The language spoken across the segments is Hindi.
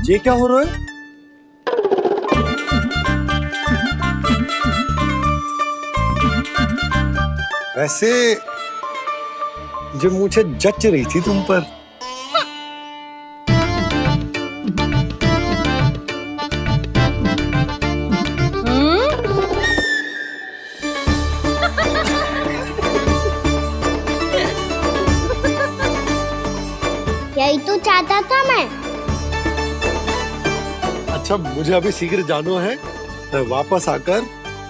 ये क्या हो रहा है? वैसे जो मुझे जच रही थी तुम पर। यही तो चाहता था मैं। अच्छा, मुझे अभी शीघ्र जाना है। मैं वापस आकर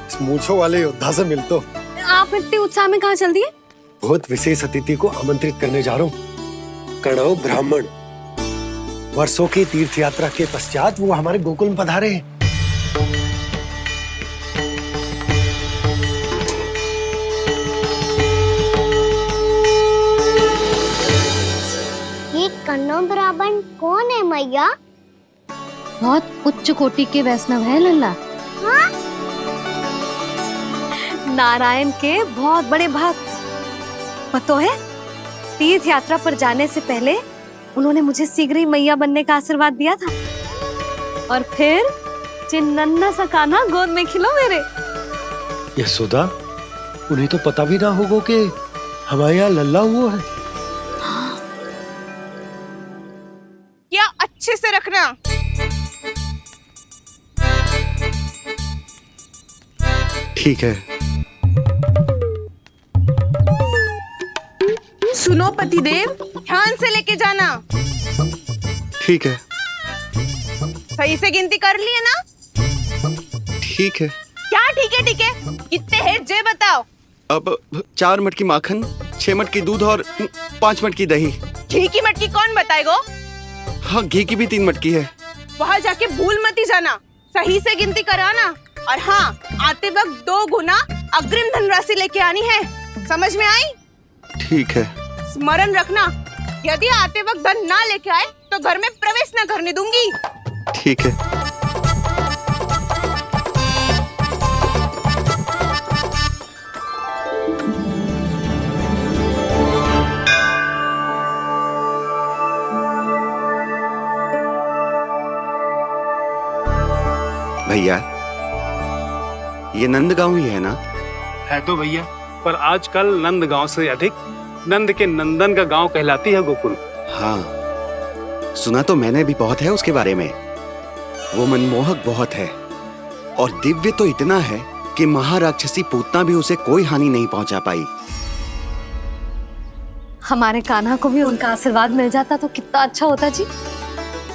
इस मूंछों वाले योद्धा से मिलता हूँ। आप इतने उत्साह में कहाँ चल दिए? बहुत विशेष अतिथि को आमंत्रित करने जा रहा हूँ। कणव ब्राह्मण। वर्षों की तीर्थ यात्रा के पश्चात वो हमारे गोकुल में पधारे हैं। ये कणव ब्राह्मण कौन है मैया? बहुत उच्च कोटि के वैष्णव है लल्ला। हाँ? नारायण के बहुत बड़े भक्त। पता है, तीर्थ यात्रा पर जाने से पहले उन्होंने मुझे शीघ्र ही मैया बनने का आशीर्वाद दिया था। और फिर चिन्नन्ना सा कान्हा गोद में खिलो मेरे। यशोदा, उन्हें तो पता भी ना होगा कि हमारे यहाँ लल्ला हुआ है। क्या अच्छे से रखना। ठीक है। सुनो पतिदेव, ध्यान से लेके जाना। ठीक है। सही से गिनती कर लिए ना? ठीक है। क्या ठीक है? ठीक है, कितने हैं जे बताओ। अब 4 मटकी माखन, 6 मटकी दूध और 5 मटकी दही। घी की मटकी कौन बताएगा? हाँ, घी की भी 3 मटकी है। वहाँ जाके भूल मती जाना, सही से गिनती कराना। और हाँ, आते वक्त 2 गुना अग्रिम धनराशि लेके आनी है। समझ में आई? ठीक है। स्मरण रखना, यदि आते वक्त धन ना लेके आए तो घर में प्रवेश न करने दूंगी। ठीक है। भैया, ये नंदगांव ही है ना? है तो भैया, पर आजकल नंदगांव से अधिक नंद के नंदन का गांव कहलाती है गोकुल। हाँ, सुना तो मैंने भी बहुत है उसके बारे में। वो मनमोहक बहुत है और दिव्य तो इतना है कि महाराक्षसी पूतना भी उसे कोई हानि नहीं पहुंचा पाई। हमारे कान्हा को भी उनका आशीर्वाद मिल जाता तो कितना अच्छा होता जी।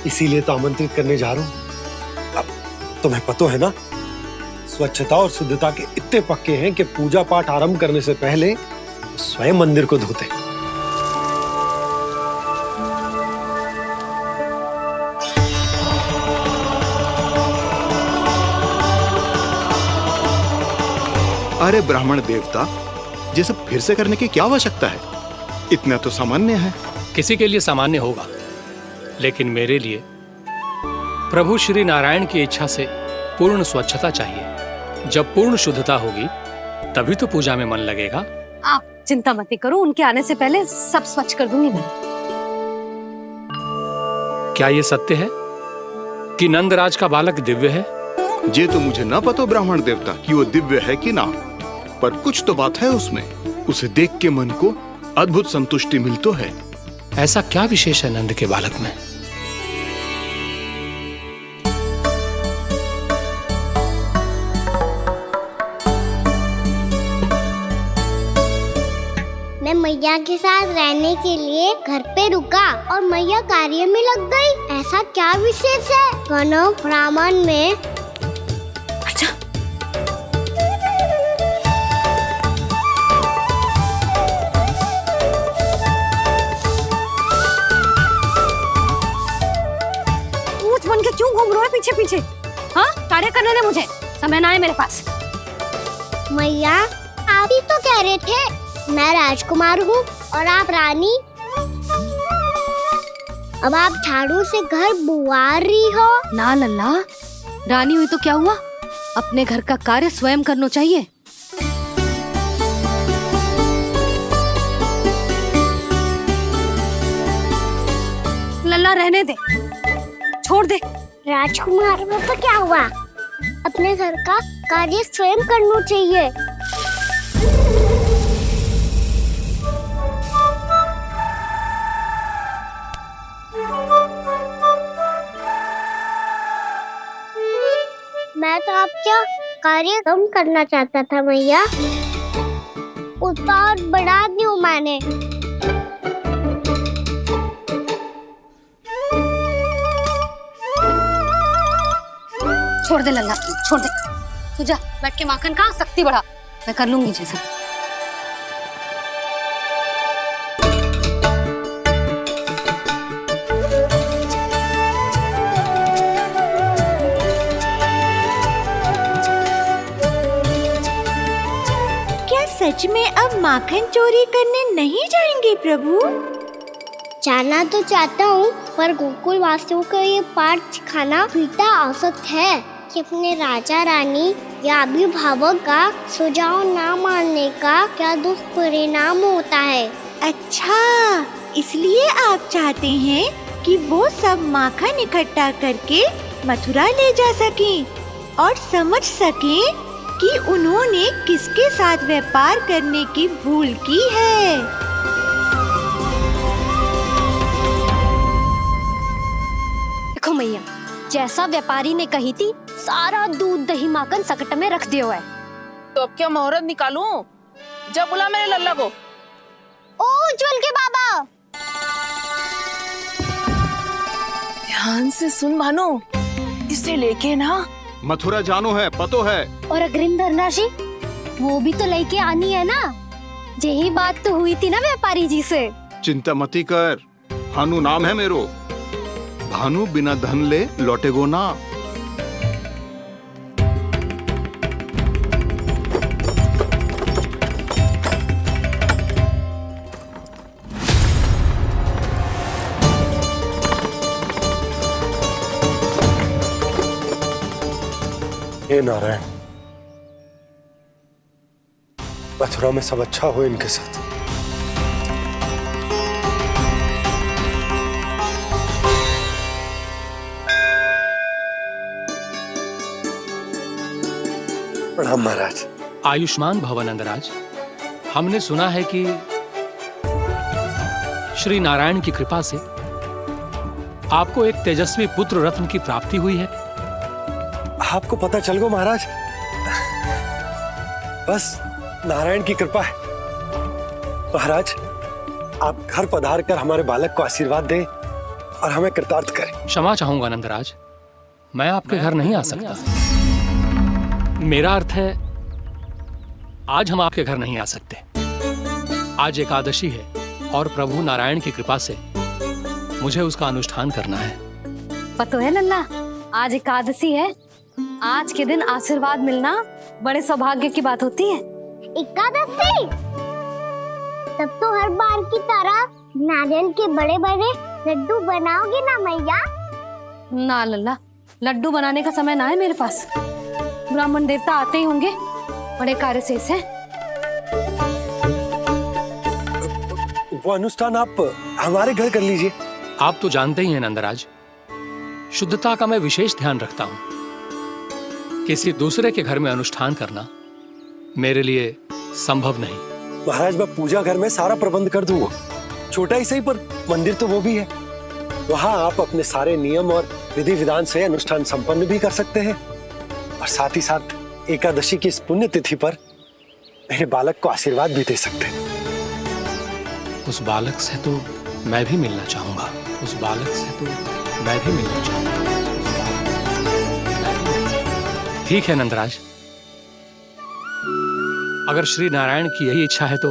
इसीलिए तो आमंत्रित करने जा रहा हूँ। अब तुम्हें पता है ना, स्वच्छता और शुद्धता के इतने पक्के हैं कि पूजा पाठ आरंभ करने से पहले स्वयं मंदिर को धोते। अरे ब्राह्मण देवता, ये सब फिर से करने की क्या आवश्यकता है? इतना तो सामान्य है। किसी के लिए सामान्य होगा, लेकिन मेरे लिए प्रभु श्री नारायण की इच्छा से पूर्ण स्वच्छता चाहिए। जब पूर्ण शुद्धता होगी तभी तो पूजा में मन लगेगा। आप चिंता मत करो, उनके आने से पहले सब स्वच्छ कर दूंगी मैं। क्या ये सत्य है कि नंदराज का बालक दिव्य है? ये तो मुझे ना पता ब्राह्मण देवता कि वो दिव्य है कि ना, पर कुछ तो बात है उसमें। उसे देख के मन को अद्भुत संतुष्टि मिलती है। ऐसा क्या विशेष है नंद के बालक में? मैं मैया के साथ रहने के लिए घर पे रुका और मैया कार्य में लग गई। ऐसा क्या विशेष है कणव ब्राह्मण में? अच्छा, पूछ बन के क्यों घूम रहे हो पीछे पीछे? हाँ, कार्य करने दे मुझे, समय ना है मेरे पास। मैया, आप ही तो कह रहे थे मैं राजकुमार हूँ और आप रानी। अब आप झाड़ू से घर बुआ रही हो। ना लल्ला, रानी हुई तो क्या हुआ, अपने घर का कार्य स्वयं करना चाहिए। लल्ला रहने दे, छोड़ दे। राजकुमार पापा क्या हुआ? अपने घर का कार्य स्वयं करना चाहिए। मैं तो आपका कार्य कम करना चाहता था मैया, उसका और बढ़ा दूं मैंने। छोड़ दे लल्ला, छोड़ दे। तू जा बैठ के माखन खा, शक्ति बढ़ा, मैं कर लूंगी जैसा। सच में अब माखन चोरी करने नहीं जाएंगे प्रभु? जाना तो चाहता हूँ, पर गोकुल वासियों को ये पाठ सिखाना पिता औसत है कि अपने राजा रानी या अभिभावक का सुझाव ना मानने का क्या दुष्परिणाम होता है। अच्छा, इसलिए आप चाहते हैं कि वो सब माखन इकट्ठा करके मथुरा ले जा सकें और समझ सकें कि उन्होंने किसके साथ व्यापार करने की भूल की है। देखो मैया, जैसा व्यापारी ने कही थी, सारा दूध दही माखन सकट में रख दिया है। तो अब क्या मुहूर्त निकालूं? जब बुला मेरे लल्ला को। ओ उज्जवल के बाबा, ध्यान से सुन भानु, इसे लेके ना मथुरा जानो है, पतो है। और अग्रिम धनराशि वो भी तो लेके आनी है ना। यही बात तो हुई थी ना व्यापारी जी से। चिंता मती कर, भानु नाम है मेरो। भानु बिना धन ले लौटेगो ना। हे नारायण, मथुरा में सब अच्छा हो इनके साथ। प्रणाम महाराज। आयुष्मान भव नंदराज। हमने सुना है कि श्री नारायण की कृपा से आपको एक तेजस्वी पुत्र रत्न की प्राप्ति हुई है। आपको पता चल गो महाराज, बस नारायण की कृपा है। महाराज, आप घर पधार कर हमारे बालक को आशीर्वाद दें और हमें कृतार्थ करें। क्षमा चाहूंगा नंदराज, मैं आपके घर नहीं आ सकता। मेरा अर्थ है, आज हम आपके घर नहीं आ सकते। आज एकादशी है और प्रभु नारायण की कृपा से मुझे उसका अनुष्ठान करना है। पता है लल्ला, आज एकादशी है। आज के दिन आशीर्वाद मिलना बड़े सौभाग्य की बात होती है। एकादशी? तब तो हर बार की तरह नारियल के बड़े बड़े लड्डू बनाओगे ना मैया? ना लल्ला, लड्डू बनाने का समय ना है मेरे पास। ब्राह्मण देवता आते ही होंगे, बड़े कार्य शेष है। वो अनुष्ठान आप हमारे घर कर लीजिए। आप तो जानते ही हैं नंदराज, शुद्धता का मैं विशेष ध्यान रखता हूं। किसी दूसरे के घर में अनुष्ठान करना मेरे लिए संभव नहीं। महाराज, मैं पूजा घर में सारा प्रबंध कर दूंगा। छोटा ही सही, पर मंदिर तो वो भी है। वहां आप अपने सारे नियम और विधि विधान से अनुष्ठान संपन्न भी कर सकते हैं और साथ ही साथ एकादशी की इस पुण्य तिथि पर मेरे बालक को आशीर्वाद भी दे सकते हैं। उस बालक से तो मैं भी मिलना चाहूंगा। उस बालक से तो मैं भी मिलना चाहूंगा। ठीक है नंदराज, अगर श्री नारायण की यही इच्छा है तो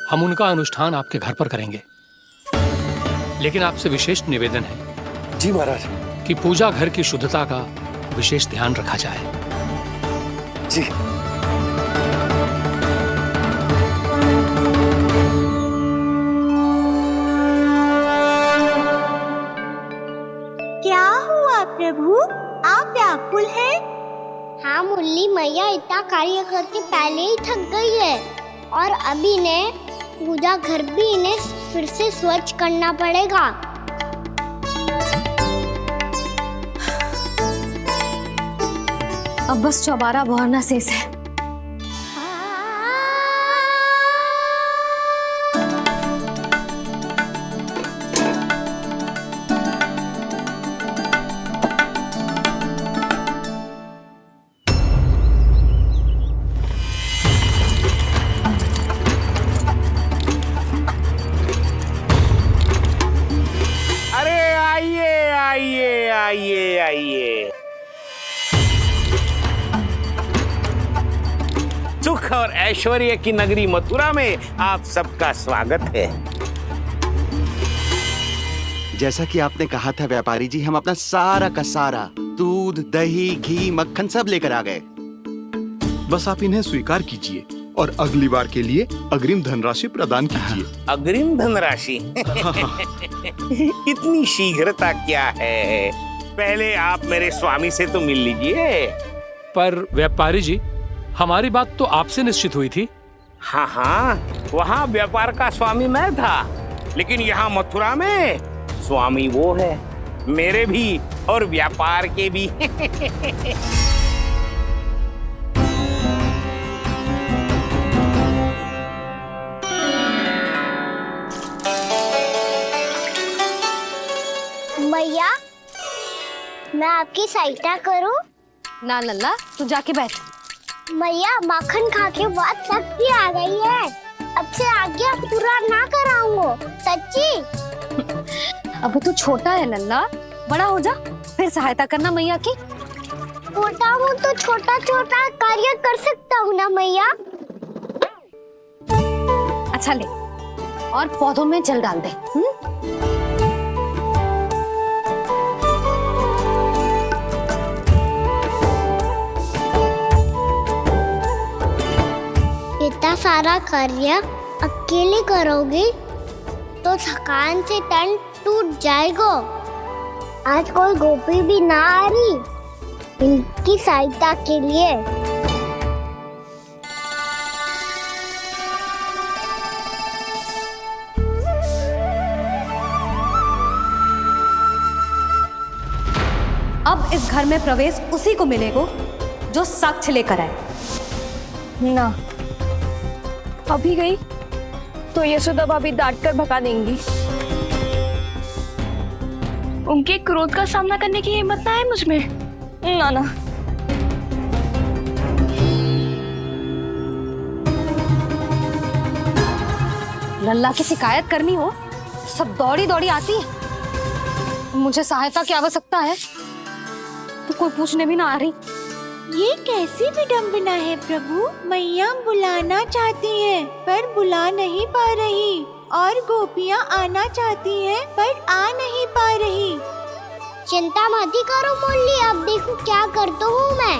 हम उनका अनुष्ठान आपके घर पर करेंगे। लेकिन आपसे विशेष निवेदन है। जी महाराज। कि पूजा घर की शुद्धता का विशेष ध्यान रखा जाए। जी। क्या हुआ प्रभु, आप व्याकुल हैं? हाँ मुरली, मैया इतना कार्य करके पहले ही थक गई है और अभी ने पूजा घर भी इन्हें फिर से स्वच्छ करना पड़ेगा। अब बस चौबारा बहाना शेष है। आइए। सुख और ऐश्वर्य की नगरी मथुरा में आप सबका स्वागत है। जैसा कि आपने कहा था व्यापारी जी, हम अपना सारा का सारा दूध, दही, घी, मक्खन सब लेकर आ गए। बस आप इन्हें स्वीकार कीजिए और अगली बार के लिए अग्रिम धनराशि प्रदान कीजिए। अग्रिम धनराशि? इतनी शीघ्रता क्या है? पहले आप मेरे स्वामी से तो मिल लीजिए। पर व्यापारी जी, हमारी बात तो आपसे निश्चित हुई थी। हाँ, वहाँ व्यापार का स्वामी मैं था, लेकिन यहाँ मथुरा में स्वामी वो है, मेरे भी और व्यापार के भी। भैया, मैं आपकी सहायता करूं? ना लल्ला, तू जाके बैठ। भैया, माखन खा के बहुत शक्ति आ गई है। अब से आगे पूरा ना कराऊंगा, सच्ची। अब तू छोटा है लल्ला, बड़ा हो जा फिर सहायता करना मैया की। छोटा हूँ तो छोटा छोटा कार्य कर सकता हूँ ना मैया। अच्छा ले, और पौधों में जल डाल दे। इतना सारा कार्य अकेले करोगे तो थकान से तन टूट जाएगा। आज कोई गोपी भी ना आ रही इनकी सहायता के लिए। अब इस घर में प्रवेश उसी को मिलेगा जो साक्ष्य लेकर आए। ना, अभी गई तो यशोदा भाभी डांट कर भगा देंगी। उनके क्रोध का सामना करने की हिम्मत ना है मुझ में। ना ना। लल्ला की शिकायत करनी हो सब दौड़ी दौड़ी आती है। मुझे सहायता की आवश्यकता है तो कोई पूछने भी ना आ रही। ये कैसी विडंबना है प्रभु। मैया बुलाना चाहती हैं पर बुला नहीं पा रही, और गोपियाँ आना चाहती हैं पर आ नहीं पा रही। चिंता मत ही करो मुरली, अब देखो क्या करता हूँ मैं।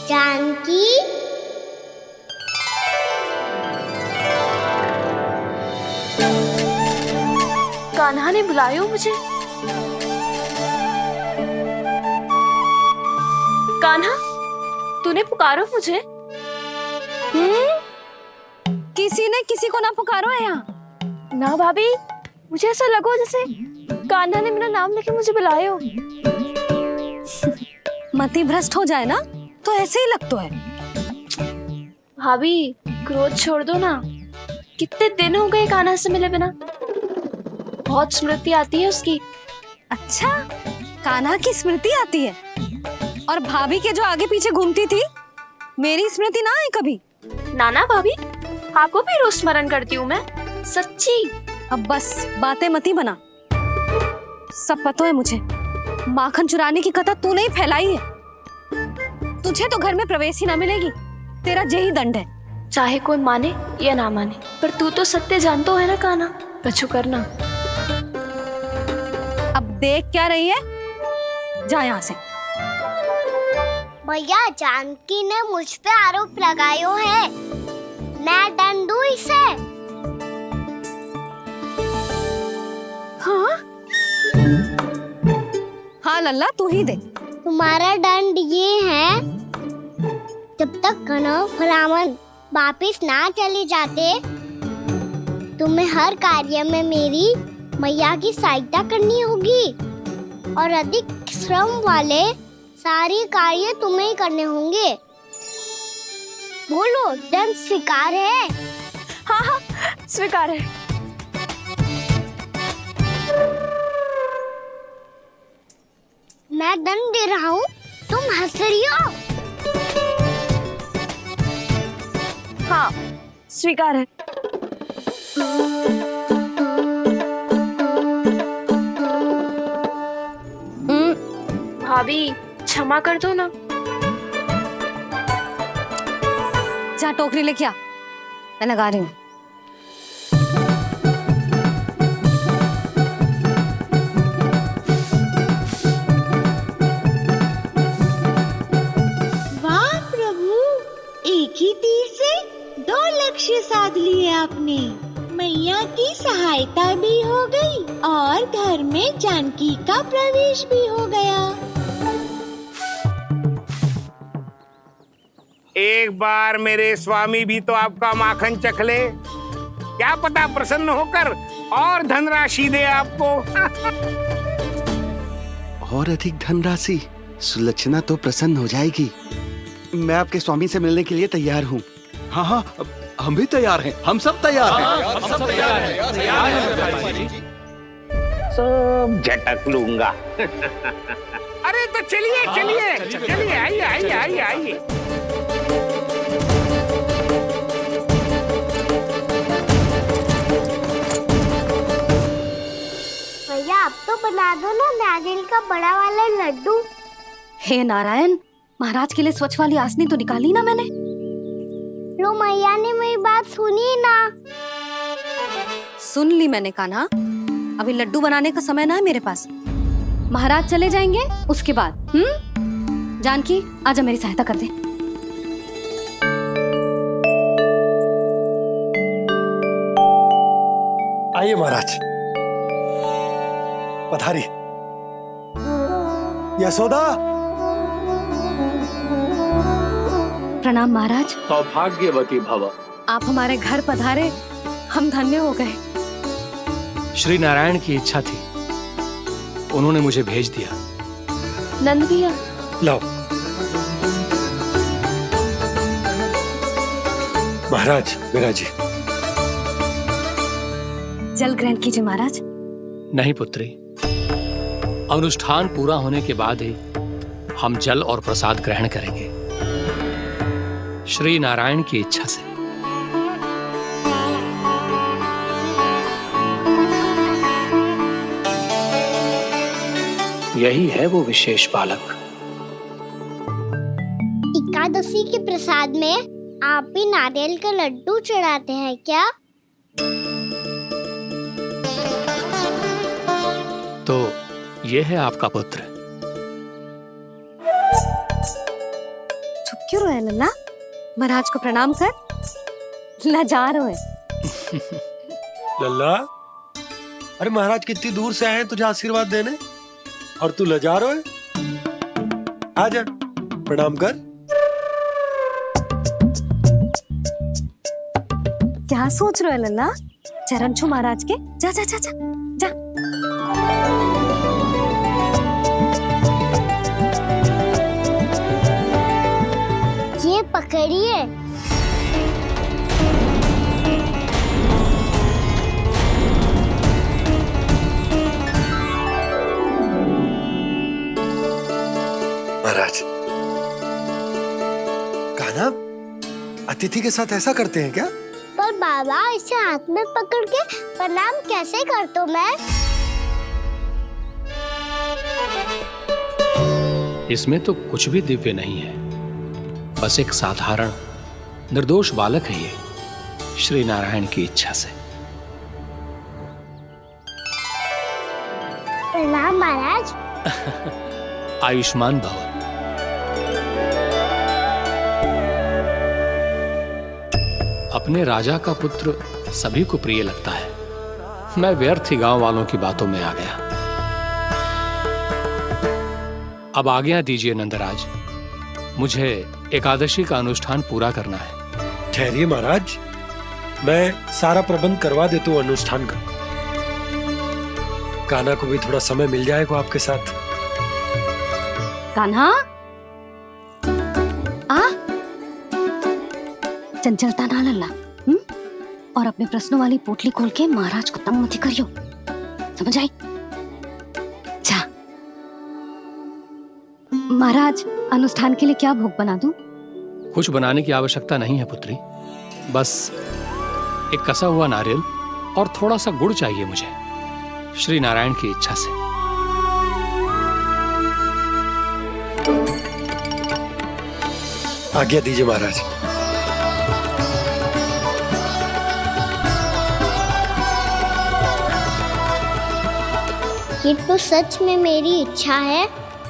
जानकी, कान्हा ने बुलाया मुझे। कान्हा, तूने पुकारो मुझे? किसी ने किसी को ना पुकारो है यहाँ। ना भाभी, मुझे ऐसा लगो जैसे कान्हा ने मेरा नाम लेके मुझे बुलाया हो। मति भ्रष्ट हो जाए ना तो ऐसे ही लगता है। भाभी, क्रोध छोड़ दो ना। कितने दिन हो गए कान्हा से मिले बिना। बहुत स्मृति आती है उसकी। अच्छा, कान्हा की स्मृति आती है? और भाभी के जो आगे पीछे घूमती थी, मेरी स्मृति ना आई कभी? नाना भाभी, आपको भी रोज स्मरण करती हूँ मैं, सच्ची। अब बस बातें मती बना। सब पता है मुझे, माखन चुराने की कथा तूने ही फैलाई है। तुझे तो घर में प्रवेश ही ना मिलेगी, तेरा यही दंड है। चाहे कोई माने या ना माने, पर तू तो सत्य जानतो है ना कान्हा। कछु करना। अब देख क्या रही है, जा यहाँ से। भैया, जानकी ने मुझ पे आरोप लगायो है, मैं दंड दूं इसे। हाँ? हाँ लल्ला, तू ही दे। तुम्हारा दंड ये है, जब तक कनव ब्राह्मण वापिस ना चले जाते, तुम्हें हर कार्य में मेरी मैया की सहायता करनी होगी। और अधिक श्रम वाले सारे कार्य तुम्हें ही करने होंगे। बोलो, दंड स्वीकार है? हाँ हाँ, स्वीकार है। मैं दंड दे रहा हूँ, तुम हंस रही हो? हाँ, स्वीकार है। भाभी, क्षमा कर दो ना। जा टोकरी लेके आ, मैं लगा रही हूँ। वाह प्रभु, एक ही तीर से 2 लक्ष्य साध लिए आपने। मैया की सहायता भी हो गई और घर में जानकी का प्रवेश भी हो गया। एक बार मेरे स्वामी भी तो आपका माखन चख ले, क्या पता प्रसन्न होकर और धनराशि दे आपको। और अधिक धनराशि? सुलक्षणा तो प्रसन्न हो जाएगी। मैं आपके स्वामी से मिलने के लिए तैयार हूँ। हाँ हाँ, हम भी तैयार हैं, हम सब तैयार हैं। हम सब तैयार हैं। सब झटक लूंगा। अरे तो चलिए चलिए चलिए, आइए आइए आइए आइए। भैया, आप तो बना दो ना नारियल का बड़ा वाला लड्डू। हे नारायण, महाराज के लिए स्वच्छ वाली आसनी तो निकाली ना मैंने। लो, मैया ने मेरी बात सुनी ना। सुन ली मैंने कान्हा, अभी लड्डू बनाने का समय ना है मेरे पास। महाराज चले जाएंगे उसके बाद। जानकी, आजा मेरी सहायता कर दे। आइए महाराज, पधारी। यशोदा। प्रणाम महाराज। सौभाग्यवती भव। आप हमारे घर पधारे, हम धन्य हो गए। श्री नारायण की इच्छा थी, उन्होंने मुझे भेज दिया। नंद भैया, लाओ। महाराज, मेरा जी। जल ग्रहण कीजिए महाराज। नहीं पुत्री, अनुष्ठान पूरा होने के बाद ही हम जल और प्रसाद ग्रहण करेंगे, श्री नारायण की इच्छा से। यही है वो विशेष बालक। एकादशी के प्रसाद में आप भी नारियल का लड्डू चढ़ाते हैं क्या? तो ये है आपका पुत्र। चुप क्यों रहे लल्ला? महाराज को प्रणाम कर। लजा रहे हैं। लल्ला, अरे महाराज कितनी दूर से आए हैं तुझे आशीर्वाद देने, और तू लजा रहा है? आजा, प्रणाम कर। क्या सोच रहे हो लल्ला? चरण छू महाराज के। जा जा जा जा जा। ये पकड़िए। महाराज, कान्हा, अतिथि के साथ ऐसा करते हैं क्या? पर बाबा, इसे हाथ में पकड़ के प्रणाम कैसे करता हूँ मैं? इसमें तो कुछ भी दिव्य नहीं है, बस एक साधारण निर्दोष बालक है ये, श्री नारायण की इच्छा से। प्रणाम महाराज। आयुष्मान भव। अपने राजा का पुत्र सभी को प्रिय लगता है। मैं व्यर्थ ही गांव वालों की बातों में आ गया। अब आज्ञा दीजिए नंदराज, मुझे एकादशी का अनुष्ठान पूरा करना है। ठहरिए महाराज, मैं सारा प्रबंध करवा देता हूँ अनुष्ठान का। कान्हा को भी थोड़ा समय मिल जाएगा आपके साथ। कान्हा, आ चंचलता ना लल्ला, और अपने प्रश्नों वाली पोटली खोल के महाराज को तंग मत करियो, समझ आई? जा महाराज, अनुष्ठान के लिए क्या भोग बना दूं? कुछ बनाने की आवश्यकता नहीं है पुत्री, बस एक कसा हुआ नारियल और थोड़ा सा गुड़ चाहिए मुझे, श्री नारायण की इच्छा से। आज्ञा दीजिए महाराज। ये तो सच में मेरी इच्छा है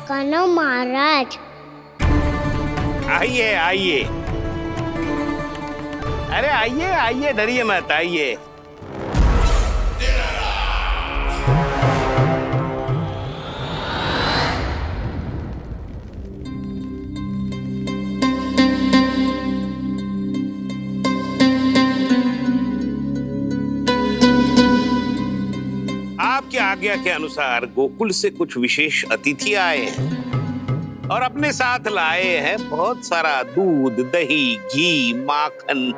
कान्हा महाराज। आइए आइए, अरे आइए आइए, डरिए मत, आइए। आपकी आज्ञा के अनुसार गोकुल से कुछ विशेष अतिथि आए हैं और अपने साथ लाए हैं बहुत सारा दूध, दही, घी, माखन।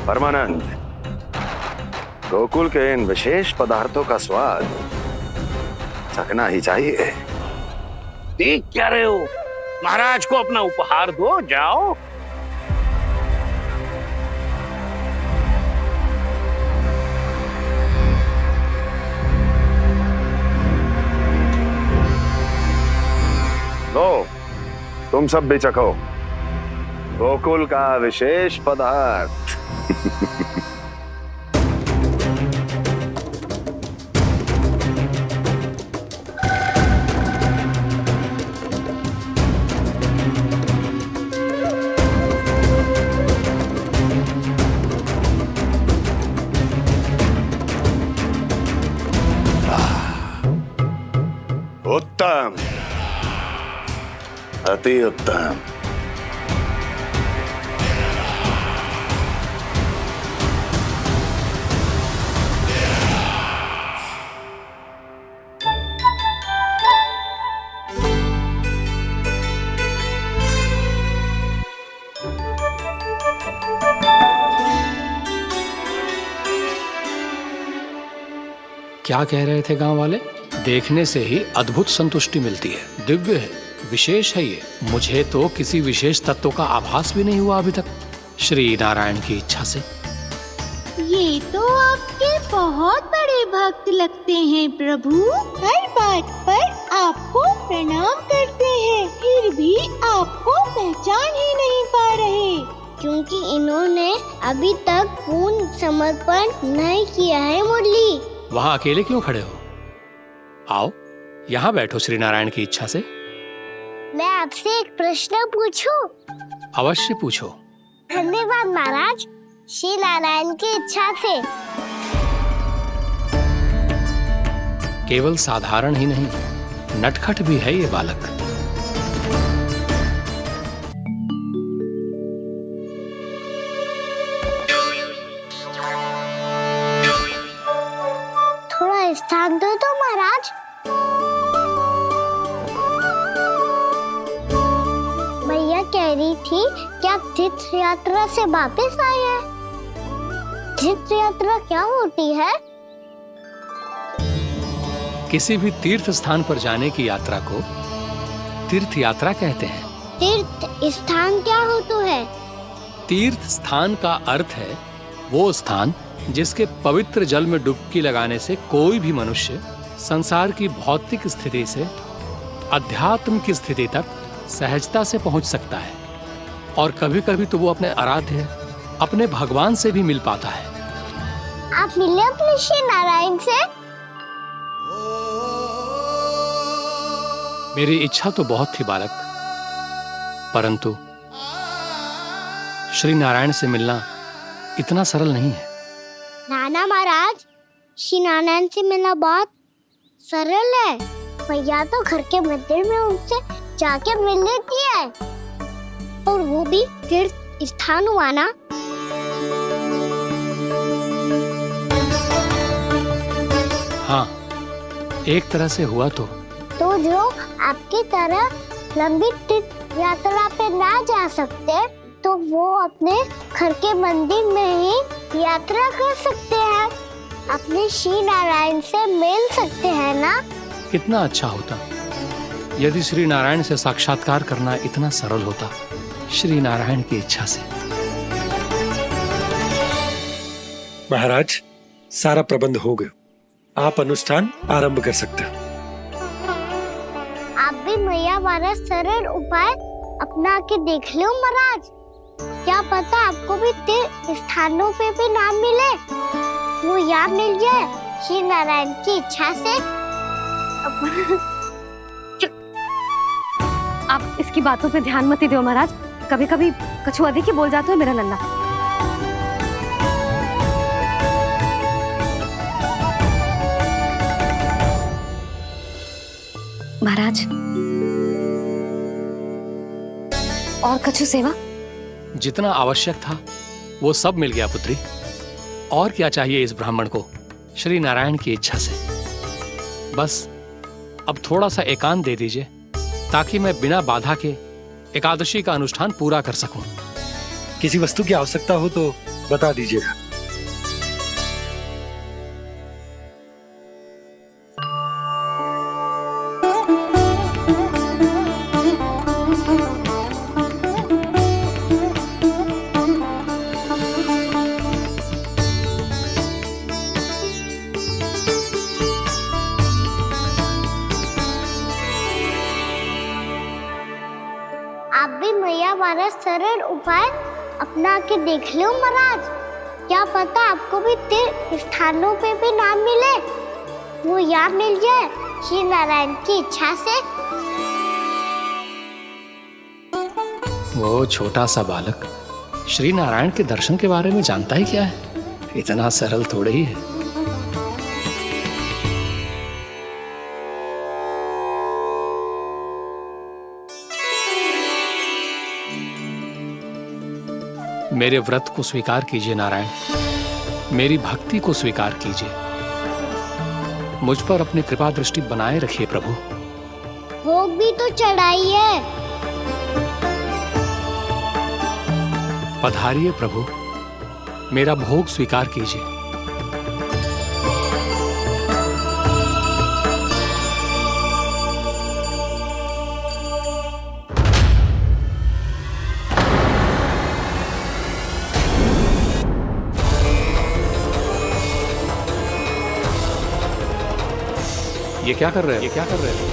परमानंद, गोकुल के इन विशेष पदार्थों का स्वाद चखना ही चाहिए। देख क्या रहे हो, महाराज को अपना उपहार दो, जाओ। लो, तुम सब भी चखो गोकुल का विशेष पदार्थ। उत्तम, अति उत्तम। क्या कह रहे थे गांव वाले? देखने से ही अद्भुत संतुष्टि मिलती है, दिव्य है, विशेष है ये। मुझे तो किसी विशेष तत्व का आभास भी नहीं हुआ अभी तक, श्री नारायण की इच्छा से। ये तो आपके बहुत बड़े भक्त लगते हैं प्रभु। हर बात पर आपको प्रणाम करते हैं, फिर भी आपको पहचान ही नहीं पा रहे। क्योंकि इन्होंने अभी तक पूर्ण समर्पण नहीं किया है मुरली। वहां अकेले क्यों खड़े हो? आओ यहाँ बैठो श्री नारायण की इच्छा से। मैं आपसे एक प्रश्न पूछूं? अवश्य पूछो। धन्यवाद महाराज, श्री नारायण की इच्छा से। केवल साधारण ही नहीं, नटखट भी है ये बालक। थोड़ा स्थान दो तो महाराज। भैया कह रही थी कि आप तीर्थ यात्रा से वापस आए हैं। तीर्थ यात्रा क्या होती है? किसी भी तीर्थ स्थान पर जाने की यात्रा को तीर्थ यात्रा कहते हैं। तीर्थ स्थान क्या होता है? तीर्थ स्थान का अर्थ है वो स्थान जिसके पवित्र जल में डुबकी लगाने से कोई भी मनुष्य संसार की भौतिक स्थिति से अध्यात्म की स्थिति तक सहजता से पहुंच सकता है, और कभी कभी तो वो अपने आराध्य, अपने भगवान से भी मिल पाता है। आप मिले अपने श्री नारायण से? मेरी इच्छा तो बहुत थी बालक, परंतु श्री नारायण से मिलना इतना सरल नहीं है। नाना महाराज, श्री नारायण से मिलना बहुत सरल है। भैया तो घर के मंदिर में उनसे जाके मिल लेती है, और वो भी तीर्थ स्थान हुआ ना। एक तरह से हुआ तो जो आपकी तरह लंबी तीर्थ यात्रा पे ना जा सकते तो वो अपने घर के मंदिर में ही यात्रा कर सकते हैं, अपने श्री नारायण से मिल सकते हैं ना। कितना अच्छा होता यदि श्री नारायण से साक्षात्कार करना इतना सरल होता, श्री नारायण की इच्छा से। महाराज, सारा प्रबंध हो गया, आप अनुष्ठान आरंभ कर सकते हैं। आप भी मैया वाला सरल उपाय अपना के देख लो महाराज, क्या पता आपको भी तीर्थ स्थानों पे भी नाम मिले, वो याद मिल जाए श्री नारायण की इच्छा से। आप इसकी बातों पे ध्यान मत दो महाराज, कभी कभी कछु अधिक ही बोल जाते हो मेरा लल्ला। महाराज, और कछु सेवा? जितना आवश्यक था वो सब मिल गया पुत्री। और क्या चाहिए इस ब्राह्मण को श्री नारायण की इच्छा से? बस अब थोड़ा सा एकांत दे दीजिए ताकि मैं बिना बाधा के एकादशी का अनुष्ठान पूरा कर सकूं। किसी वस्तु की आवश्यकता हो तो बता दीजिएगा। आप भी मैया वाला सरल उपाय अपना के देख लो महाराज, क्या पता आपको भी तीर्थ स्थानों पे भी नाम मिले, वो याद मिल जाए श्री नारायण की इच्छा से। वो छोटा सा बालक श्री नारायण के दर्शन के बारे में जानता ही क्या है, इतना सरल थोड़े ही है। मेरे व्रत को स्वीकार कीजिए नारायण, मेरी भक्ति को स्वीकार कीजिए, मुझ पर अपनी कृपा दृष्टि बनाए रखिए प्रभु। भोग भी तो चढ़ाइए। पधारिए प्रभु, मेरा भोग स्वीकार कीजिए। ये क्या कर रहे हैं? ये क्या कर रहे हैं?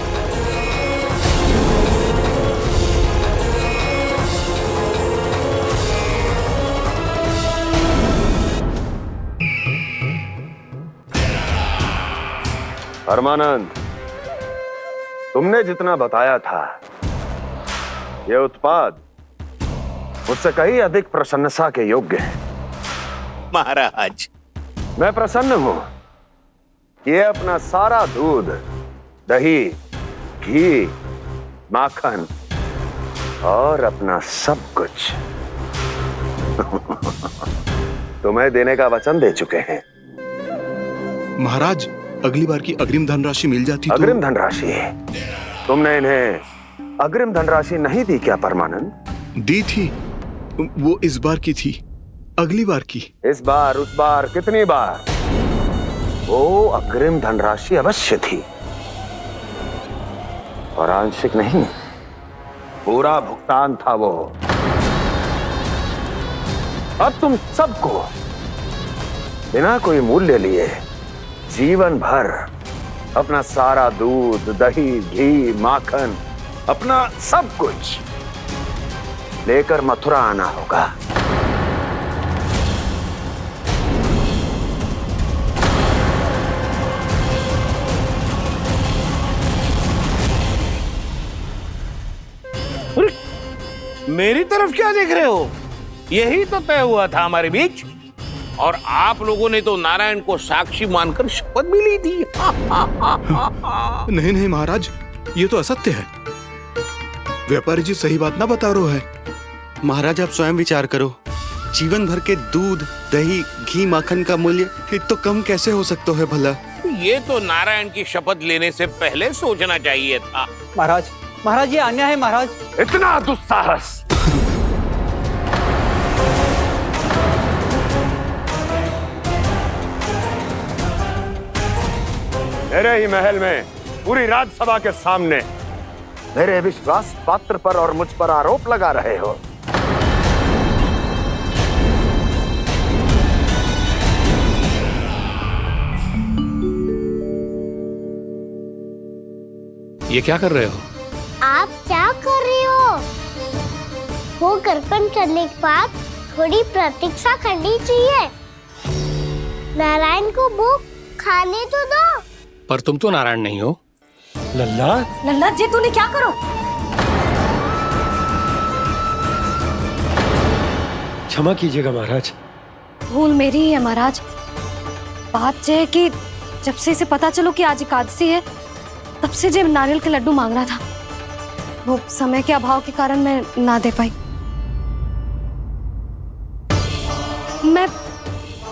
परमानंद, तुमने जितना बताया था ये उत्पाद मुझसे कहीं अधिक प्रशंसा के योग्य है। महाराज, मैं प्रसन्न हूं। ये अपना सारा दूध, दही, घी, माखन और अपना सब कुछ तुम्हें देने का वचन दे चुके हैं। महाराज, अगली बार की अग्रिम धनराशि मिल जाती तो। अग्रिम धनराशि? तुमने इन्हें अग्रिम धनराशि नहीं दी क्या परमानंद? दी थी, वो इस बार की थी, अगली बार की। इस बार, उस बार, कितनी बार? वो अग्रिम धनराशि अवश्य थी और आंशिक नहीं, पूरा भुगतान था वो। अब तुम सबको बिना कोई मूल्य लिए जीवन भर अपना सारा दूध, दही, घी, माखन, अपना सब कुछ लेकर मथुरा आना होगा। मेरी तरफ क्या देख रहे हो? यही तो तय हुआ था हमारे बीच, और आप लोगों ने तो नारायण को साक्षी मानकर शपथ भी ली थी। नहीं नहीं महाराज, ये तो असत्य है। व्यापारी जी सही बात ना बता रहे हैं। महाराज, आप स्वयं विचार करो, जीवन भर के दूध, दही, घी, माखन का मूल्य तो कम कैसे हो सकता है भला? ये तो नारायण की शपथ लेने से पहले सोचना चाहिए था। महाराज, महाराज ये अन्याय है महाराज। इतना दुस्साहस! मेरे ही महल में पूरी राज्यसभा के सामने मेरे विश्वास पात्र पर और मुझ पर आरोप लगा रहे हो। ये क्या कर रहे हो? आप क्या कर रहे हो? वो करपन करने के बाद थोड़ी प्रतीक्षा करनी चाहिए। नारायण को भूख खाने तो दो। पर तुम तो नारायण नहीं हो। लल्ला, लल्ला जी तूने क्या करो? क्षमा कीजिएगा महाराज। भूल मेरी ही है महाराज। बात यह है कि जब से इसे पता चलो कि आज एकादशी है, तब से जो नारियल के लड्डू मांग रहा था, वो समय के अभाव के कारण मैं ना दे पाई।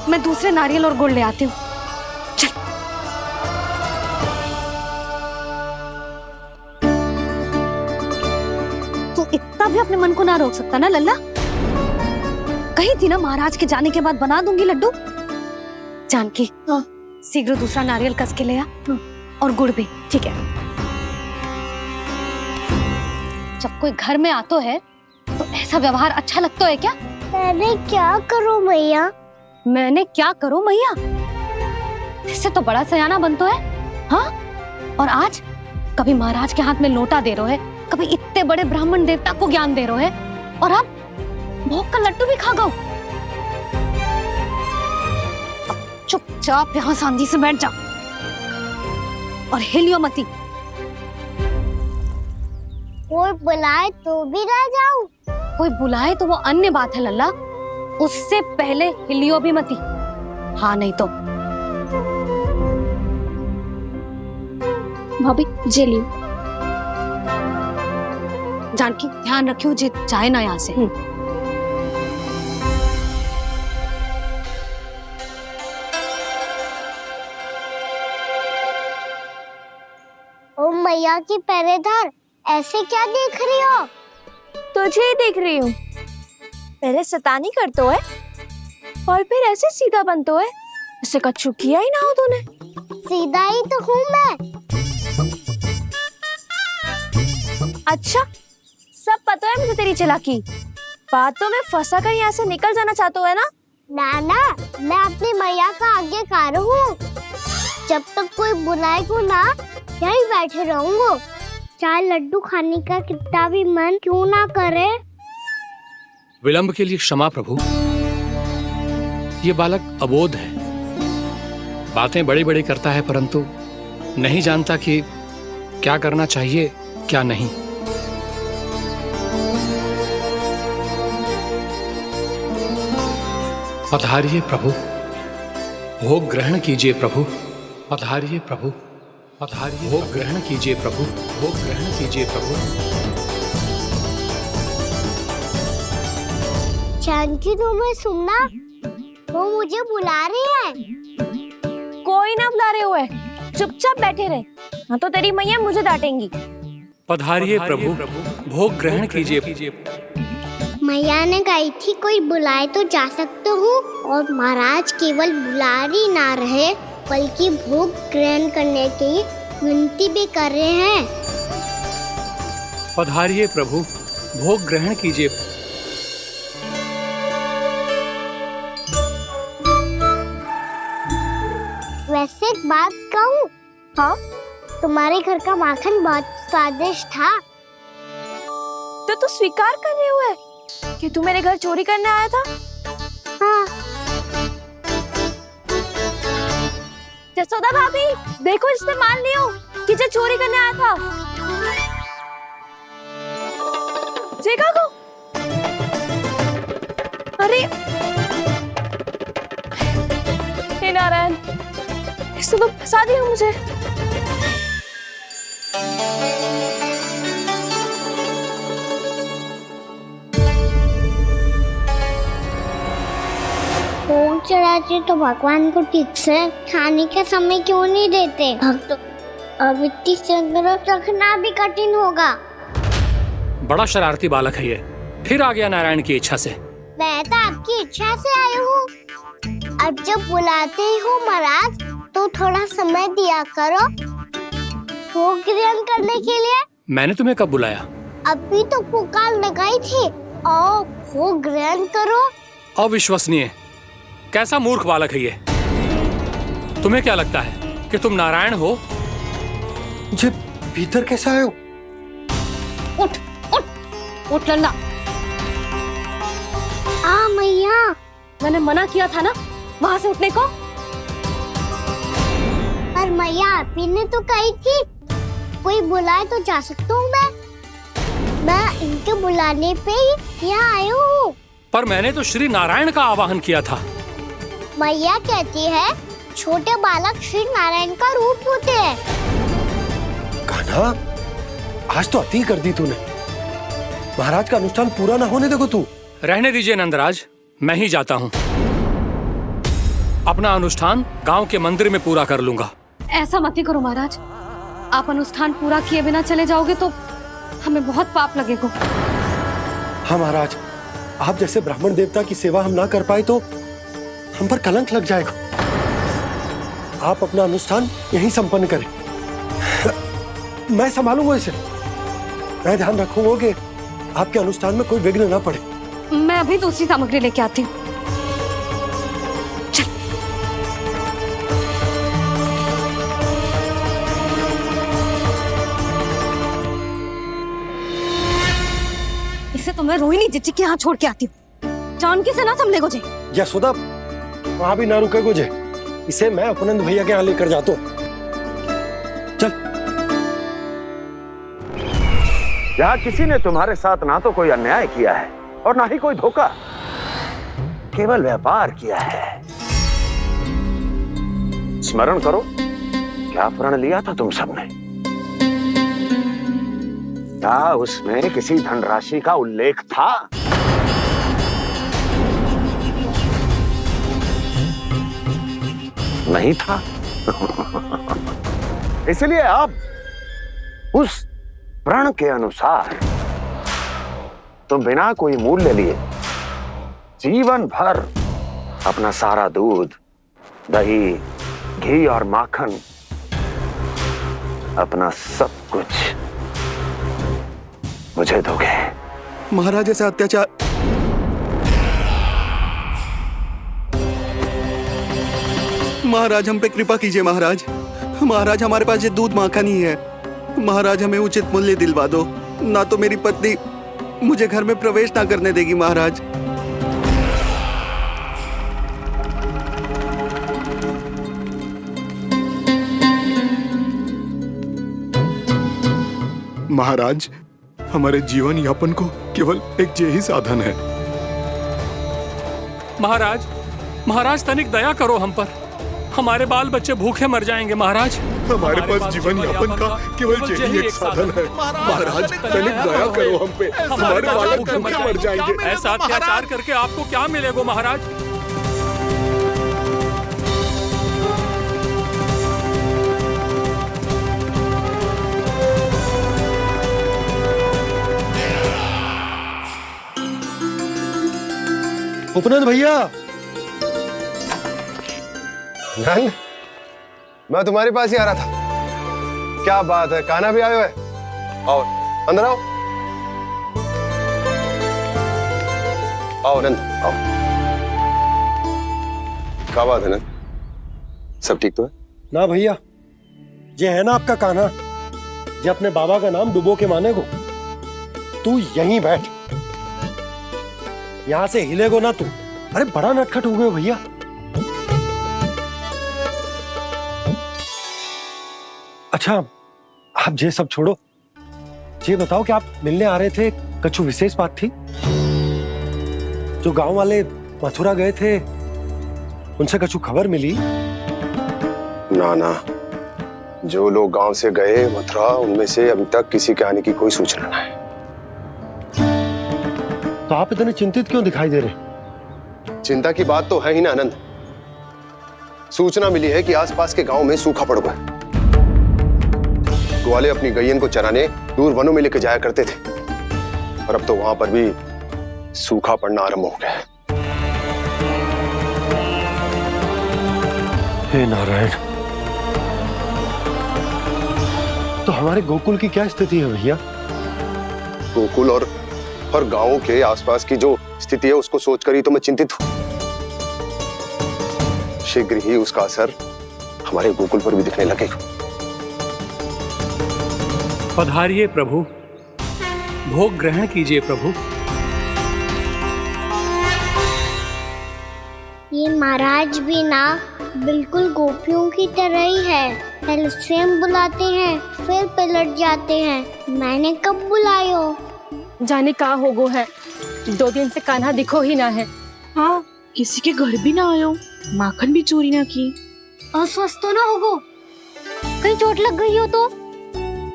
मैं दूसरे नारियल और गुड़ ले आती हूँ। चल। तू इतना भी अपने मन को ना रोक सकता ना लल्ला? कही थी ना महाराज के जाने के बाद बना दूंगी लड्डू। जानकी, शीघ्र दूसरा नारियल कस के ले आ, और गुड़ भी। ठीक है। जब कोई घर में आतो है तो ऐसा व्यवहार अच्छा लगता है क्या? मैंने क्या करूं मैया? मैंने क्या करूं मैया? इससे तो बड़ा सयाना बनतो है। हाँ? और आज कभी महाराज के हाथ में लोटा दे रहे है, कभी इतने बड़े ब्राह्मण देवता को ज्ञान दे रहे है, और अब भोग का लड्डू भी खा गो। चुपचाप यहाँ शांति से बैठ जा और हिलियो मती। कोई बुलाए तो भी ना जाऊं? कोई बुलाए तो वो अन्य बात है लल्ला, उससे पहले हिलियो भी मती। हाँ नहीं तो। भाभी जे लियो। जानकी ध्यान रखियो जे जाए ना यहाँ से। ओ मैया की पहरेदार, ऐसे क्या देख रही हो? तुझे ही देख रही हूँ। पहले शैतानी करतो है और फिर ऐसे सीधा बनतो है, ऐसे कछु किया ही ना हो तूने। सीधा ही तो हूँ मैं। अच्छा, सब पता है मुझे तेरी चालाकी। बातों में फंसा कर यहाँ से निकल जाना चाहते हो है ना? नाना, मैं अपनी मैया का आज्ञाकार हूँ। जब तक कोई बुलाएगा ना, यहीं बैठे रहूंगा। चाहे लड्डू खाने का कितना भी मन क्यों ना करे। विलंब के लिए क्षमा प्रभु। ये बालक अबोध है, बातें बड़ी बड़ी करता है, परंतु नहीं जानता कि क्या करना चाहिए क्या नहीं। पधारिए प्रभु, भोग ग्रहण कीजिए प्रभु। पधारिए प्रभु, पधारिए। भोग ग्रहण कीजिए प्रभु, भोग ग्रहण कीजिए प्रभु। जानकी, तुम्हें सुनना? वो मुझे बुला रही है। कोई ना बुला रहे हुए, चुपचाप बैठे रहे, हाँ तो तेरी मैया मुझे डांटेंगी। पधारिए प्रभु, भोग ग्रहण कीजिए। मैया ने कही थी कोई बुलाए तो जा सकते हूँ, और महाराज केवल बुला ही ना रहे बल्कि भोग ग्रहण करने की विनती भी कर रहे हैं। पधारिए प्रभु, भोग ग्रहण कीजिए। वैसे एक बात कहूँ? हाँ? तुम्हारे घर का माखन बहुत स्वादिष्ट था। तो तू स्वीकार कर रहे हुए कि तू मेरे घर चोरी करने आया था? हाँ। जसोदा भाभी, देखो इसने मान लियो कि जो चोरी करने आया था। देखा को? अरे हे नारायण, इसने तो फंसा दिया मुझे। भोग चढ़ा देते तो भगवान को ठीक से खाने का समय क्यों नहीं देते? भक्त अब इतनी संग्रह रखना भी कठिन होगा। बड़ा शरारती बालक है ये, फिर आ गया नारायण की इच्छा से। मैं तो आपकी इच्छा से आई हूँ। अब जब बुलाते ही हो महाराज तो थोड़ा समय दिया करो भोग ग्रहण करने के लिए। मैंने तुम्हें कब बुलाया? अभी तो पुकार लगाई थी और भोग ग्रहण करो। अविश्वसनीय, कैसा मूर्ख बालक है ये। तुम्हें क्या लगता है कि तुम नारायण हो? मुझे भीतर कैसे आए हो? उठ उठ उठ लल्ला। मैया, मैंने मना किया था ना वहाँ से उठने को। पर मैया आपी ने तो कही थी कोई बुलाए तो जा सकता हूँ मैं इनके बुलाने पे ही यहाँ आई हूँ। पर मैंने तो श्री नारायण का आवाहन किया था। मैया कहती है छोटे बालक श्री नारायण का रूप होते हैं। कान्हा, आज तो अति कर दी तूने। महाराज का अनुष्ठान पूरा ना होने देखो तू। रहने दीजिए नंदराज, मैं ही जाता हूँ। अपना अनुष्ठान गांव के मंदिर में पूरा कर लूंगा। ऐसा मत ही करो महाराज, आप अनुष्ठान पूरा किए बिना चले जाओगे तो हमें बहुत पाप लगेगा। हाँ महाराज, आप जैसे ब्राह्मण देवता की सेवा हम ना कर पाए तो हम पर कलंक लग जाएगा। आप अपना अनुष्ठान यहीं संपन्न करें, मैं संभालूंगा इसे। मैं ध्यान रखूंगा कि आपके अनुष्ठान में कोई विघ्न ना पड़े। मैं अभी दूसरी सामग्री लेके आती हूँ। इसे तो मैं रोहिणी जीजी के यहाँ छोड़ के आती हूँ। जानकी से ना संभले गोजे। यशोदा, वहां भी ना रुके गोजे। इसे मैं अपनंद भैया के यहाँ लेकर जाता हूँ। चल। यहाँ किसी ने तुम्हारे साथ ना तो कोई अन्याय किया है और ना ही कोई धोखा, केवल व्यापार किया है। स्मरण करो क्या प्रण लिया था तुम सबने? क्या उसमें किसी धनराशि का उल्लेख था? नहीं था। इसलिए अब उस प्रण के अनुसार तुम बिना कोई मूल्य लिए जीवन भर अपना सारा दूध, दही, घी और माखन, अपना सब कुछ मुझे दोगे। महाराज ऐसा अत्याचार। महाराज हम पे कृपा कीजिए। महाराज, महाराज हमारे पास ये दूध माखन ही है। महाराज हमें उचित मूल्य दिलवा दो, ना तो मेरी पत्नी मुझे घर में प्रवेश ना करने देगी। महाराज महाराज, हमारे जीवन यापन को केवल एक यही साधन है। महाराज, महाराज तनिक दया करो हम पर। हमारे बाल बच्चे भूखे मर जाएंगे महाराज। हमारे पास जीवन यापन का केवल यही एक साधन है। महाराज तनिक दया करो हम पे, हमारे बालक भूखे मर जाएंगे। ऐसा अत्याचार करके आपको क्या मिलेगा महाराज? उपनंद भैया। नंद, मैं तुम्हारे पास ही आ रहा था। क्या बात है, कान्हा भी आयो है? आओ अंदर आओ। आओ नंद आओ। क्या बात है नंद, सब ठीक तो है? ना भैया, ये है ना आपका कान्हा, ये अपने बाबा का नाम डुबो के माने को। तू यहीं बैठ, यहां से हिलेगो ना तू। अरे बड़ा नटखट हो गए भैया। अच्छा, आप ये सब छोड़ो, ये बताओ कि आप मिलने आ रहे थे, कछु विशेष बात थी? जो गांव वाले मथुरा गए थे, उनसे कछु खबर मिली? ना ना, जो लोग गांव से गए मथुरा, उनमें से अभी तक किसी के आने की कोई सूचना नहीं। तो आप इतने चिंतित क्यों दिखाई दे रहे? चिंता की बात तो है ही ना आनंद। सूचना मिली है कि आसपास के गांव में सूखा पड़ गया। ग्वाले अपनी गैयन को चराने दूर वनों में लेके जाया करते थे, और अब तो वहां पर भी सूखा पड़ना आरंभ हो गया है। हे नारायण, तो हमारे गोकुल की क्या स्थिति है भैया? गोकुल और गांवों के आसपास की जो स्थिति है उसको सोचकर ही तो मैं चिंतित हूं। शीघ्र ही उसका असर हमारे गोकुल पर भी दिखने लगेगा। पधारिए प्रभु, भोग ग्रहण कीजिए प्रभु। ये महाराज भी ना बिल्कुल गोपियों की तरह ही है। पहले स्वयं बुलाते हैं, फिर पलट जाते हैं। मैंने कब बुलाए हो? जाने का होगो है, 2 दिन से कान्हा दिखो ही ना है। हाँ, किसी के घर भी ना आयो, माखन भी चोरी ना की। अस्वस्थ तो ना होगो, कहीं चोट लग गई हो तो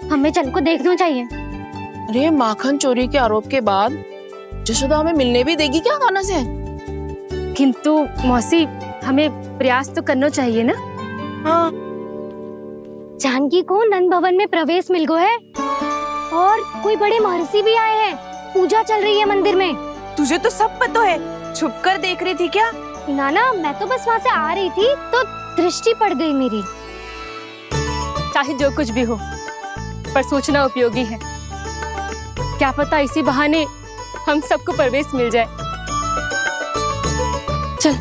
हमें चल को देखना चाहिए। अरे माखन चोरी के आरोप के बाद जशोदा हमें मिलने भी देगी क्या कान्हा से? किंतु मौसी, हमें प्रयास तो करना चाहिए ना। हाँ। जानकी को नंद भवन में प्रवेश मिल गो है और कोई बड़े महर्षि भी आए हैं। पूजा चल रही है मंदिर में। तुझे तो सब पता है, छुप कर देख रही थी क्या? ना, मैं तो बस वहाँ से आ रही थी तो दृष्टि पड़ गई मेरी। चाहे जो कुछ भी हो, पर सूचना उपयोगी है। क्या पता इसी बहाने हम सबको प्रवेश मिल जाए। चल।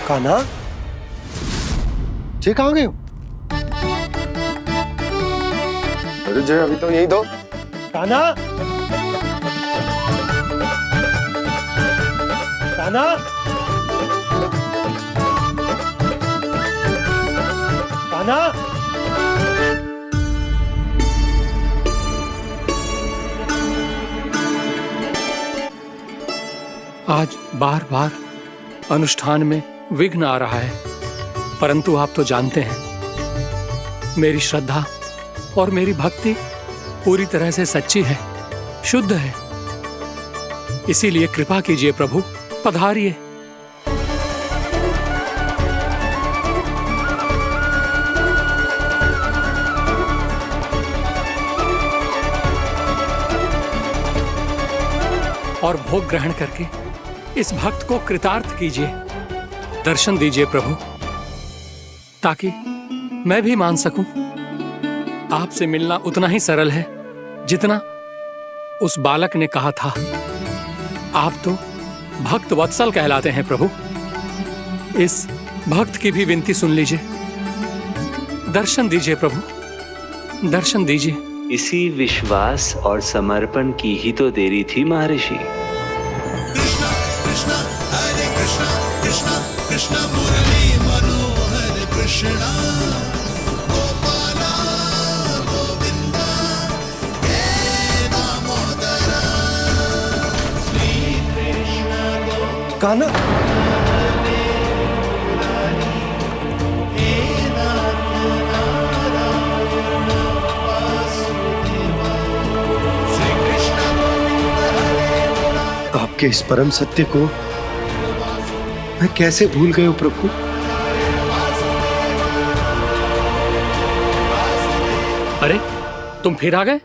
कान्हा, जे कहाँ गए हो? अरे जय, अभी तो यही दो। कान्हा, कान्हा, कान्हा। आज बार बार अनुष्ठान में विघ्न आ रहा है, परंतु आप तो जानते हैं मेरी श्रद्धा और मेरी भक्ति पूरी तरह से सच्ची है, शुद्ध है। इसीलिए कृपा कीजिए प्रभु, पधारिए। और भोग ग्रहण करके इस भक्त को कृतार्थ कीजिए। दर्शन दीजिए प्रभु, ताकि मैं भी मान सकूं। आपसे मिलना उतना ही सरल है जितना उस बालक ने कहा था। आप तो भक्त वत्सल कहलाते हैं प्रभु। इस भक्त की भी विनती सुन लीजिए। दर्शन दीजिए प्रभु, दर्शन दीजिए। इसी विश्वास और समर्पण की ही तो देरी थी महर्षि। कृष्णा कृष्णा हरे कृष्णा, कृष्णा कृष्णा मुरली मनोहर कृष्णा, गोपाला गोविंदा हे दामोदरा, श्री कृष्ण कान्हा, आपके इस परम सत्य को मैं कैसे भूल गया प्रभु? अरे, तुम फिर आ गए?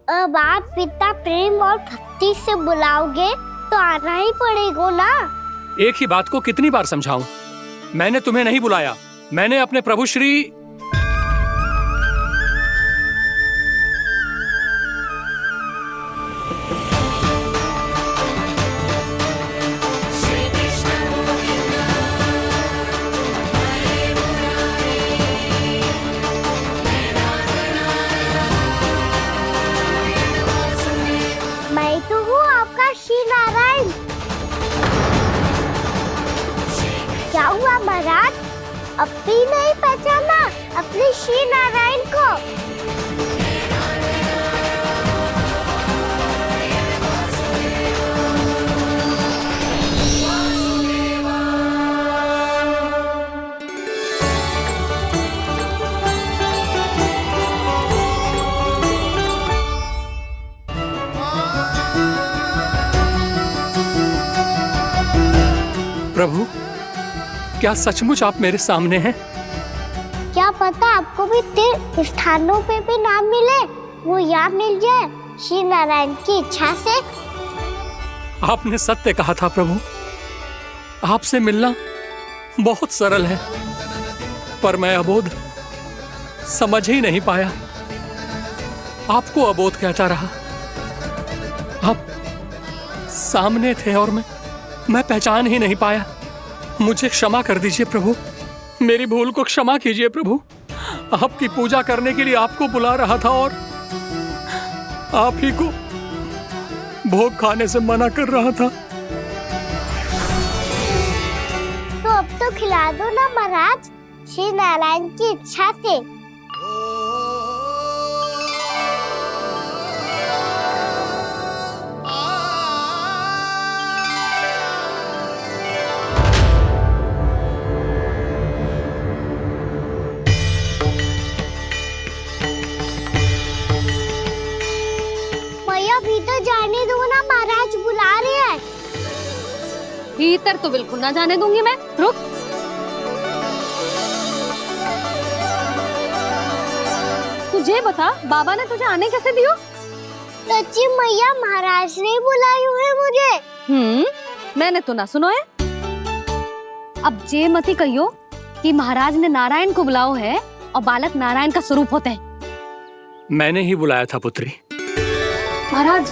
अब आप पिता प्रेम और भक्ति से बुलाओगे तो आना ही पड़ेगा ना। एक ही बात को कितनी बार समझाऊं? मैंने तुम्हें नहीं बुलाया, मैंने अपने प्रभु श्री मैं तो हूँ आपका श्री नारायण। क्या हुआ महाराज, अब भी नहीं पहचाना अपने श्री नारायण को? प्रभु, क्या सचमुच आप मेरे सामने हैं? क्या पता आपको भी तीर्थ स्थानों पे भी नाम मिले, वो याद मिल जाए श्री नारायण की इच्छा से। आपने सत्य कहा था प्रभु, आपसे मिलना बहुत सरल है, पर मैं अबोध समझ ही नहीं पाया। आपको अबोध कहता रहा। आप सामने थे और मैं पहचान ही नहीं पाया। मुझे क्षमा कर दीजिए प्रभु, मेरी भूल को क्षमा कीजिए प्रभु। आपकी पूजा करने के लिए आपको बुला रहा था और आप ही को भोग खाने से मना कर रहा था। तो अब तो खिला दो ना महाराज, श्री नारायण की इच्छा से। भीतर जाने दो ना, महाराज बुला रहे हैं। भीतर तो बिल्कुल ना जाने दूंगी मैं, रुक। तुझे बता, बाबा ने तुझे आने कैसे दियो? सच्ची मैया, महाराज ने बुलाई हुई मुझे। मैंने तो ना सुनो है। अब जे मती कहियो कि महाराज ने नारायण को बुलाओ है और बालक नारायण का स्वरूप होते हैं। मैंने ही बुलाया था पुत्री। महाराज,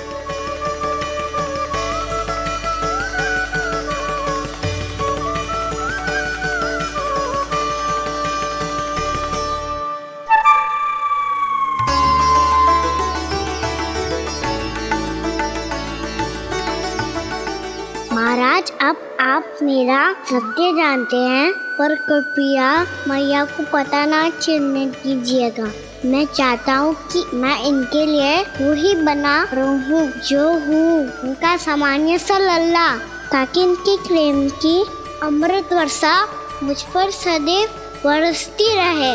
महाराज, अब आप मेरा सत्य जानते हैं, पर कृपया मैया को पता ना चलने दीजिएगा। मैं चाहता हूँ कि मैं इनके लिए वही बना रहूँ जो हूँ, उनका सामान्य सा लल्ला, ताकि इनके प्रेम की अमृत वर्षा मुझ पर सदैव बरसती रहे।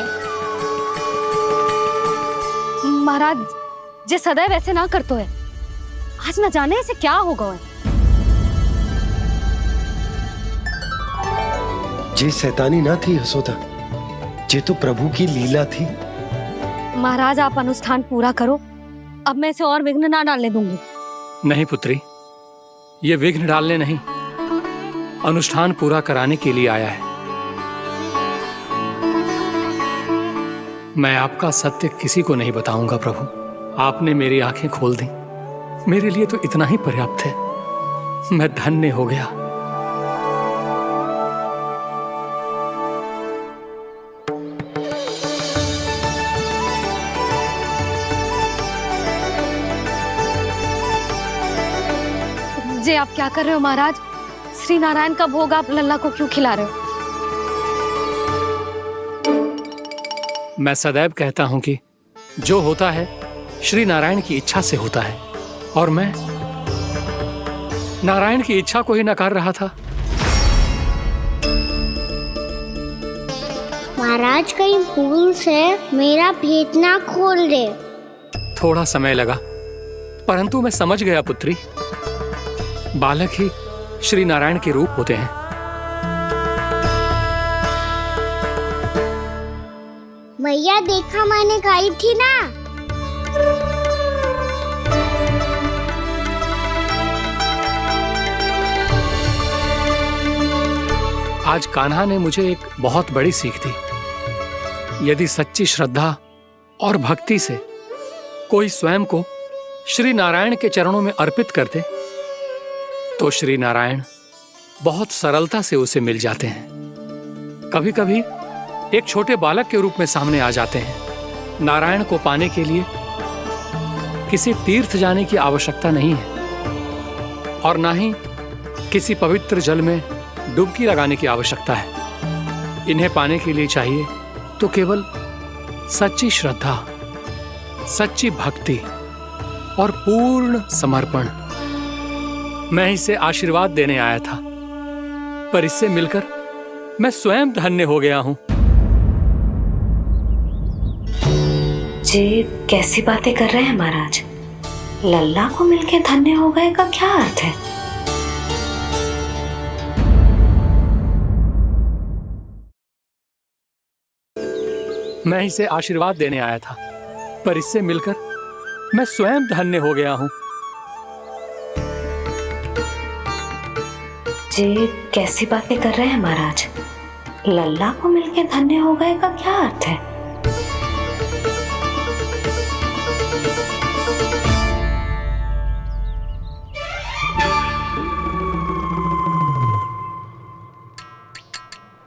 महाराज, जे सदैव ऐसे ना करतो है, आज न जाने इसे क्या होगा है। जे शैतानी ना थी यशोदा, जे तो प्रभु की लीला थी। महाराज, आप अनुष्ठान पूरा करो, अब मैं इसे और विघ्न ना डालने दूंगी। नहीं पुत्री, ये विघ्न डालने नहीं, अनुष्ठान पूरा कराने के लिए आया है। मैं आपका सत्य किसी को नहीं बताऊंगा प्रभु। आपने मेरी आंखें खोल दी, मेरे लिए तो इतना ही पर्याप्त है। मैं धन्य हो गया। जे आप क्या कर रहे हो महाराज? श्री नारायण का भोग आप लल्ला को क्यों खिला रहे हो? मैं सदैव कहता हूं कि जो होता है श्री नारायण की इच्छा से होता है, और मैं नारायण की इच्छा को ही नकार रहा था। महाराज, कहीं भूल से मेरा भेद ना खोल दे। थोड़ा समय लगा, परंतु मैं समझ गया पुत्री। बालक ही श्री नारायण के रूप होते हैं। मैया, देखा मैंने गाई थी ना। आज कान्हा ने मुझे एक बहुत बड़ी सीख दी। यदि सच्ची श्रद्धा और भक्ति से कोई स्वयं को श्री नारायण के चरणों में अर्पित कर दे, तो श्री नारायण बहुत सरलता से उसे मिल जाते हैं। कभी कभी एक छोटे बालक के रूप में सामने आ जाते हैं। नारायण को पाने के लिए किसी तीर्थ जाने की आवश्यकता नहीं है, और ना ही किसी पवित्र जल में डुबकी लगाने की आवश्यकता है। इन्हें पाने के लिए चाहिए तो केवल सच्ची श्रद्धा, सच्ची भक्ति और पूर्ण समर्पण। मैं इसे आशीर्वाद देने आया था, पर इससे मिलकर मैं स्वयं धन्य हो गया हूं। जी कैसी बातें कर रहे हैं महाराज? लल्ला को मिलके धन्य हो गए का क्या अर्थ है? मैं इसे आशीर्वाद देने आया था, पर इससे मिलकर मैं स्वयं धन्य हो गया हूँ। ये कैसी बातें कर रहे हैं महाराज? लल्ला को मिलके धन्य हो गए का क्या अर्थ है?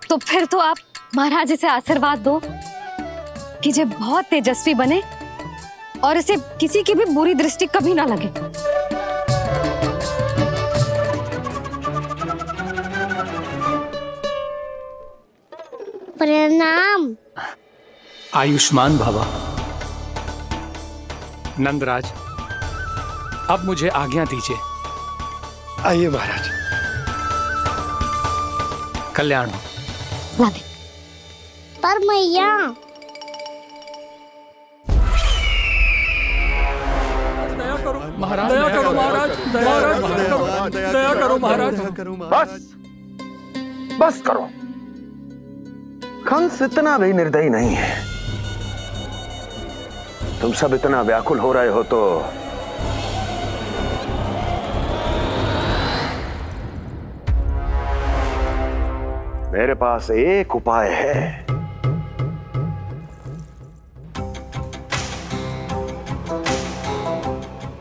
तो फिर तो आप महाराज इसे आशीर्वाद दो कि ये बहुत तेजस्वी बने और इसे किसी की भी बुरी दृष्टि कभी ना लगे। प्रणाम। आयुष्मान भवा। नंदराज, अब मुझे आज्ञा दीजिए। आइए महाराज। कल्याण हो। पर मैया, महाराज दया करो, महाराज दया करो महाराज। बस करो। कंस इतना भी निर्दयी नहीं है। तुम सब इतना व्याकुल हो रहे हो तो मेरे पास एक उपाय है।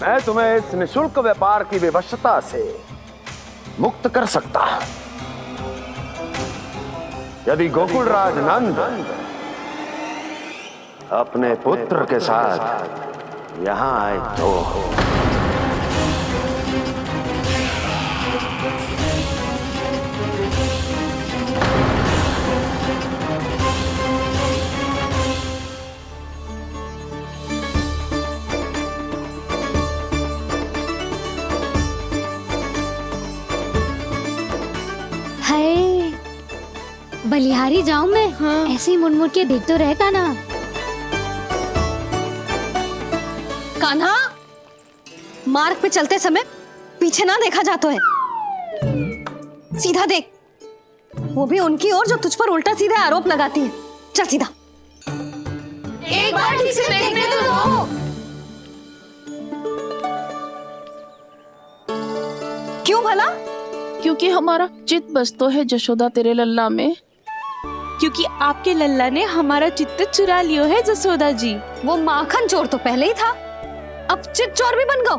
मैं तुम्हें इस निशुल्क व्यापार की विवशता से मुक्त कर सकता। यदि गोकुलराज नंद अपने पुत्र के साथ यहां आए तो बलिहारी जाऊं मैं? हाँ। ऐसे ही मुड़ के देख तो रहे कान्हा। कान्हा, मार्ग पे चलते समय पीछे ना देखा जाता है, सीधा देख। वो भी उनकी ओर जो तुझ पर उल्टा सीधे आरोप लगाती है। चल सीधा। एक बार ठीक से देखने तो दो। क्यों भला? क्योंकि हमारा चित्त बसतो है जशोदा तेरे लल्ला में। क्योंकि आपके लल्ला ने हमारा चित्त चुरा लियो है जसोदा जी। वो माखन चोर तो पहले ही था, अब चित्त चोर भी बन गो।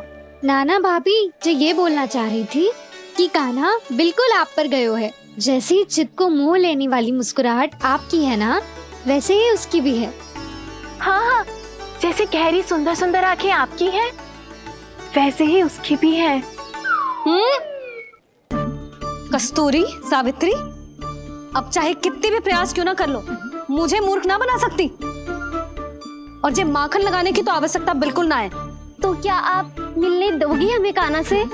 नाना भाभी जो ये बोलना चाह रही थी कि कान्हा बिल्कुल आप पर गयो है। जैसी चित्त को मोह लेने वाली मुस्कुराहट आपकी है ना, वैसे ही उसकी भी है। हाँ हाँ, जैसे गहरी सुंदर सुंदर आंखें आपकी हैं, वैसे ही उसकी भी है। कस्तूरी, सावित्री, अब चाहे कितने भी प्रयास क्यों ना कर लो, मुझे मूर्ख ना बना सकती। और जे माखन लगाने की तो आवश्यकता बिल्कुल ना है। तो क्या आप मिलने दोगी हमें कान्हा से?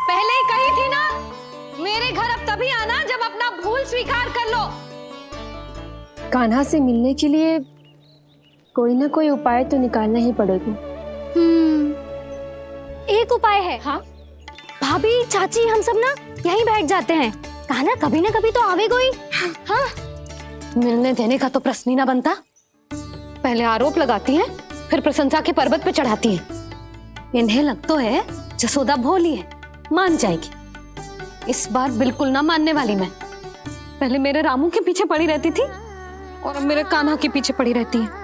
पहले ही कही थी ना, मेरे घर अब तभी आना जब अपना भूल स्वीकार कर लो। कान्हा से मिलने के लिए कोई ना कोई उपाय तो निकालना ही पड़ेगा। एक उपाय है। हाँ? भाभी, चाची, हम सब ना यहीं बैठ जाते हैं। कान्हा कभी ना कभी तो आवेगा ही। हाँ? मिलने देने का तो प्रश्न ही ना बनता। पहले आरोप लगाती हैं, फिर प्रशंसा के पर्वत पे चढ़ाती हैं। इन्हें लगता है जसोदा भोली है, मान जाएगी। इस बार बिल्कुल ना मानने वाली मैं। पहले मेरे रामू के पीछे पड़ी रहती थी और अब मेरे कान्हा के पीछे पड़ी रहती है।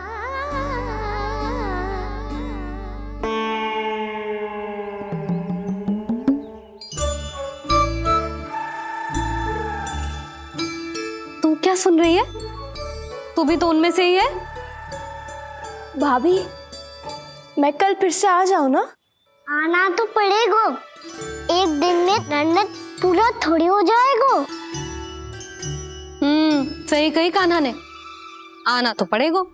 क्या सुन रही है? तू भी तो उनमें से ही है। भाभी, मैं कल फिर से आ जाऊं ना? आना तो पड़ेगा। एक दिन में रन्नत पूरा थोड़ी हो जाएगा। सही कही कान्हा ने, आना तो पड़ेगा।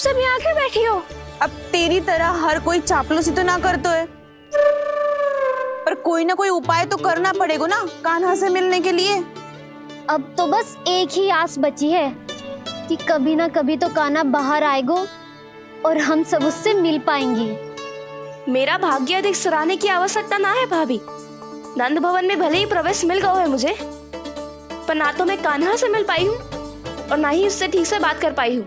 सब यहाँ आके बैठी हो? अब तेरी तरह हर कोई चापलूसी तो ना करतो है, पर कोई ना कोई उपाय तो करना पड़ेगा ना कान्हा से मिलने के लिए। अब तो बस एक ही आस बची है कि कभी ना कभी तो कान्हा बाहर आएगो और हम सब उससे मिल पाएंगे। मेरा भाग्य अधिक सराहने की आवश्यकता ना है भाभी। नंद भवन में भले ही प्रवेश मिल गया है मुझे, पर ना तो मैं कान्हा से मिल पाई हूँ और ना ही उससे ठीक से बात कर पाई हूँ।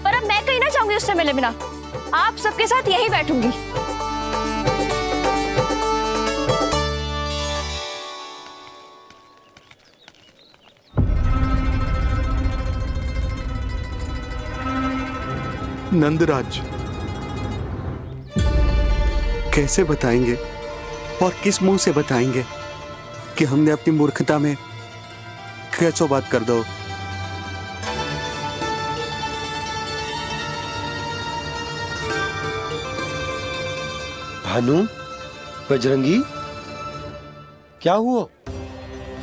पर अब मैं कहीं ना चाहूंगी उससे मिले बिना। आप सबके साथ यहीं बैठूंगी। नंदराज, कैसे बताएंगे और किस मुंह से बताएंगे कि हमने अपनी मूर्खता में कैसो बात कर दो। भानु, बजरंगी, क्या हुआ?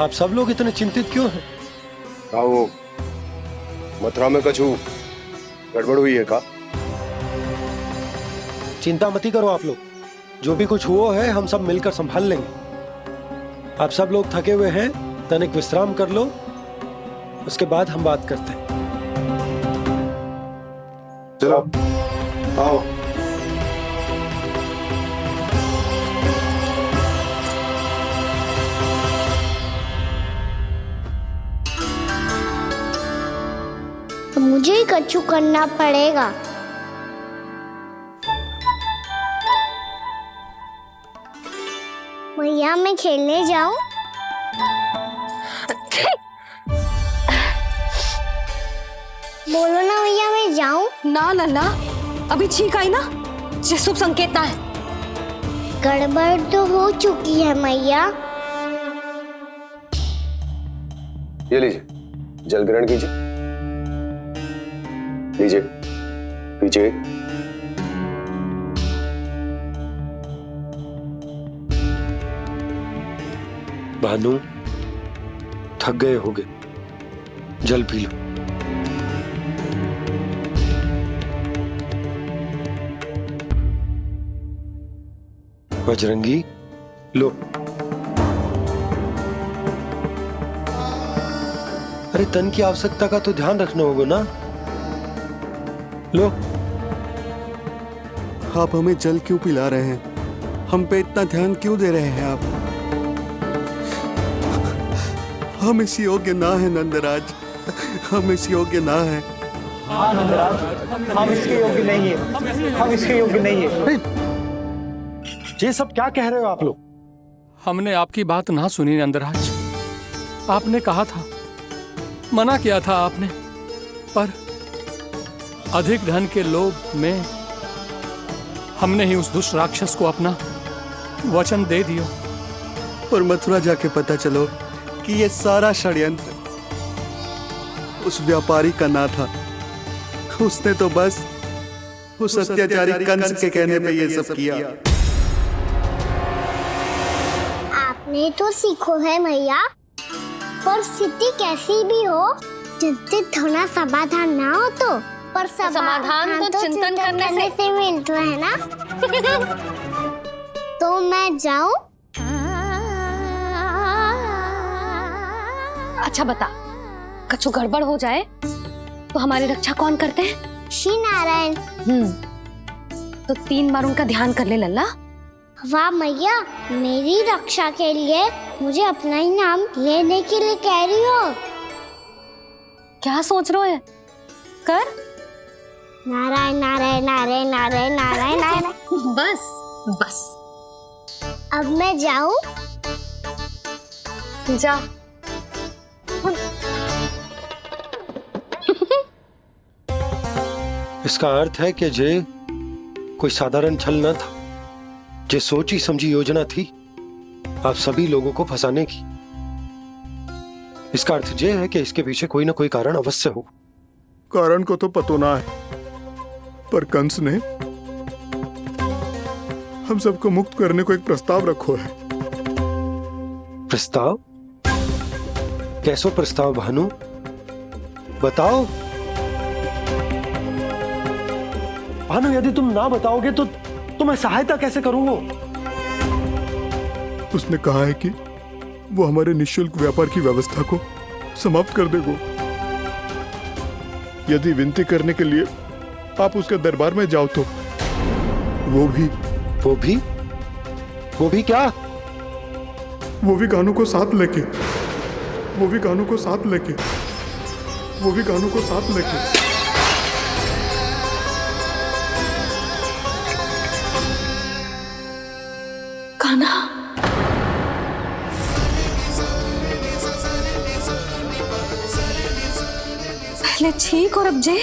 आप सब लोग इतने चिंतित क्यों हैं? आओ, मथुरा में कछु गड़बड़ हुई है का? चिंता मती करो आप लोग, जो भी कुछ हुआ है हम सब मिलकर संभाल लेंगे। आप सब लोग थके हुए हैं, तनिक विश्राम कर लो, उसके बाद हम बात करते हैं। चलो आओ। मुझे ही कछु करना पड़ेगा। भैया मैं खेलने जाऊं? बोलो ना भैया मैं जाऊं? ना लल्ला, अभी छींक आई ना, ये शुभ संकेत ना है। गड़बड़ तो हो चुकी है मैया। ये लीजिए, जल ग्रहण कीजिए। लीजिए, पीछे। भानु, थक गए होगे, जल पी लो। बजरंगी, लो। अरे तन की आवश्यकता का तो ध्यान रखना होगा ना, लो। आप हमें जल क्यों पिला रहे हैं? हम पे इतना ध्यान क्यों दे रहे हैं आप? हम इस योग्य ना है नंदराज, हम इस योग्य ना है। हाँ नंदराज, हम इसके योग्य नहीं है, हम इसके योग्य नहीं है। ये सब क्या कह रहे हो आप लोग? हमने आपकी बात ना सुनी नंदराज। आपने कहा था, मना किया था आपने, पर अधिक धन के लोभ में हमने ही उस दुष्ट राक्षस को अपना वचन दे दिया। और मथुरा जाके पता चलो कि ये सारा षड्यंत्र उस व्यापारी का ना था। उसने तो बस उस अत्याचारी कंस के कहने पे ये सब किया। आपने तो सीखो है भैया, पर स्थिति कैसी भी हो, चिंतित होना समाधान ना हो तो, पर समाधान तो चिंतन करने से मिलता है ना। तो मैं जाऊं? अच्छा बता, कछु गड़बड़ हो जाए तो हमारी रक्षा कौन करते हैं? श्री नारायण। तो 3 बार उनका ध्यान कर ले लल्ला। वाह मैया, मेरी रक्षा के लिए मुझे अपना ही नाम लेने के लिए कह रही हो? क्या सोच रहे हो? कर। नारायण नारायण नारायण नारायण नारायण नारायण। बस बस। अब मैं जाऊं? जा। इसका अर्थ है कि जे कोई साधारण छल न था, जे सोची समझी योजना थी आप सभी लोगों को फंसाने की। इसका अर्थ ये है कि इसके पीछे कोई ना कोई कारण अवश्य हो। कारण को तो पतो ना है, पर कंस ने हम सबको मुक्त करने को एक प्रस्ताव रखो है। प्रस्ताव? कैसो प्रस्ताव भानु, बताओ। भानु, यदि तुम ना बताओगे तो मैं सहायता कैसे करूंगा? उसने कहा है कि वो हमारे निःशुल्क व्यापार की व्यवस्था को समाप्त कर देगा। यदि विनती करने के लिए आप उसके दरबार में जाओ तो वो भी क्या? वो भी कानों को साथ लेके कान्हा, पहले ठीक और अब जे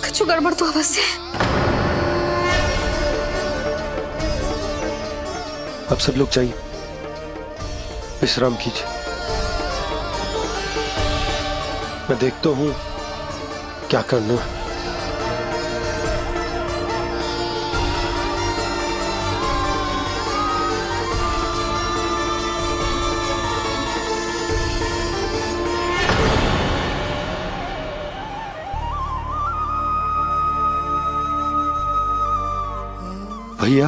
कुछ गड़बड़ तो अवश्य। अब सब लोग जाइए, विश्राम कीजिए। मैं देखता हूं क्या करना है। भैया,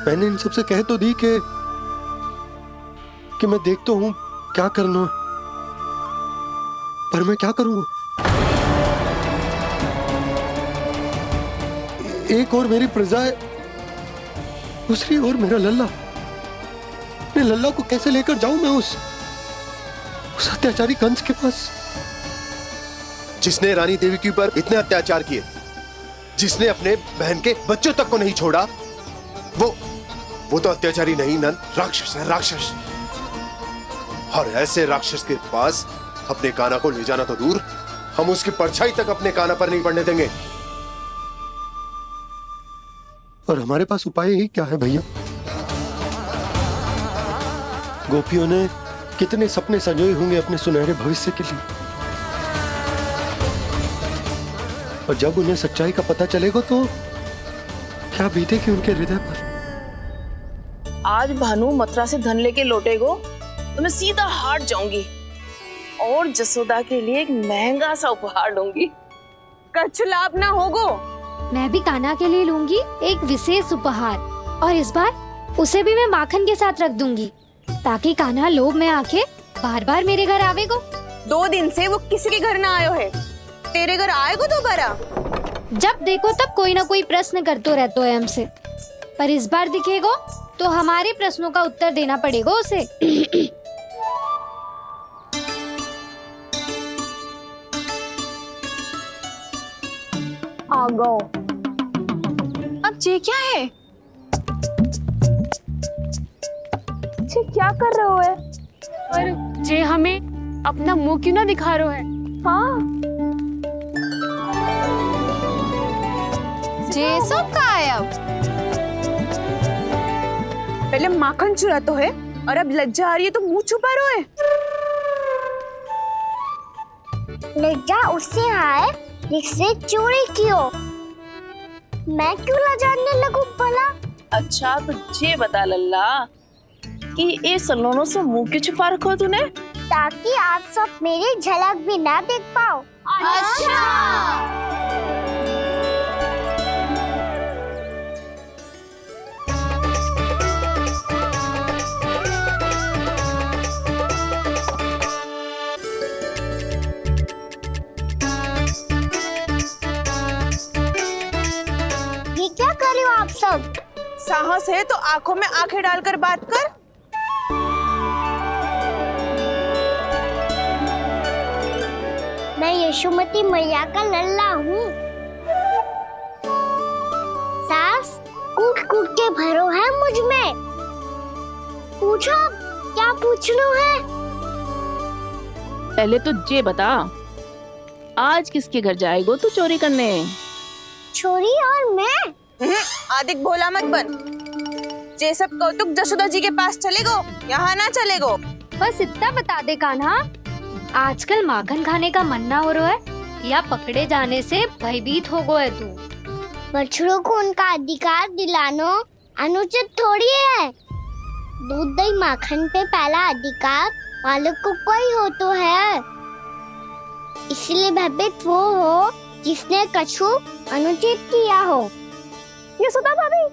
मैंने इन सबसे कह तो दी कि मैं देखता हूं क्या करना, पर मैं क्या करूंगा? एक और मेरी प्रजा है, दूसरी ओर मेरा लल्ला। मैं लल्ला को कैसे लेकर जाऊं मैं उस अत्याचारी कंस के पास? जिसने रानी देवी के ऊपर इतने अत्याचार किए, जिसने अपने बहन के बच्चों तक को नहीं छोड़ा, वो तो अत्याचारी नहीं नंद, राक्षस है, राक्षस। और ऐसे राक्षस के पास अपने कान्हा को ले जाना तो दूर, हम उसकी परछाई तक अपने कान्हा पर नहीं पड़ने देंगे। और हमारे पास उपाय ही क्या है भैया? गोपियों ने कितने सपने संजोए होंगे अपने सुनहरे भविष्य के लिए, और जब उन्हें सच्चाई का पता चलेगा तो क्या बीतेगी उनके हृदय पर? आज भानु मथुरा से धन लेके लौटेगो तो मैं सीधा हाट जाऊंगी और जसोदा के लिए एक महंगा सा उपहार दूंगी। कछु लाभ ना होगो। मैं भी कान्हा के लिए लूंगी एक विशेष उपहार, और इस बार उसे भी मैं माखन के साथ रख दूंगी, ताकि कान्हा लोभ में आके बार बार मेरे घर आवेगो। 2 दिन से वो किसी के घर ना आयो है, तेरे घर आएगो दोबारा? जब देखो तब कोई ना कोई प्रश्न करते रहते हो हमसे, पर इस बार दिखेगो तो हमारे प्रश्नों का उत्तर देना पड़ेगा उसे। आ गो। अब ये क्या है? ये क्या कर रहे हो है? पर जे हमें अपना मुंह क्यों ना दिखा रहे है? हाँ, जे सब का है अब? पहले माखन चुरा तो है और अब लज्जा आ रही है तो मुंह छुपा रहे है। लज्जा उससे है जिससे चोरी कियो। मैं क्यों लजाने लगूं भला? अच्छा तो ये बता लल्ला कि ये सलोनों से मुंह क्यों छुपा रखो तूने? ताकि आप सब मेरी झलक भी ना देख पाओ। अच्छा। ये क्या कर रहे हो आप सब? साहस है तो आंखों में आंखें डालकर बात कर। मैं यशोमती मैया का लल्ला हूँ। सास कूट कूट के भरो है मुझ में। पूछो क्या पूछना है? पहले तो ये बता, आज किसके घर जाएगो तू चोरी करने? छोरी और मैं? आदिक भोला मत बन। जे सब कौतुक जशोदा जी के पास चलेगो, यहाँ ना चलेगो। बस इतना बता दे कान्हा, आजकल माखन खाने का मन ना हो रहा है या पकड़े जाने से भयभीत हो गए तू? बछड़ों को उनका अधिकार दिलाना अनुचित थोड़ी है। दूध दही माखन पे पहला अधिकार मालिक को कोई हो तो है। इसलिए भयभीत वो हो जिसने कछु अनुचित किया हो। यशोदा भाभी।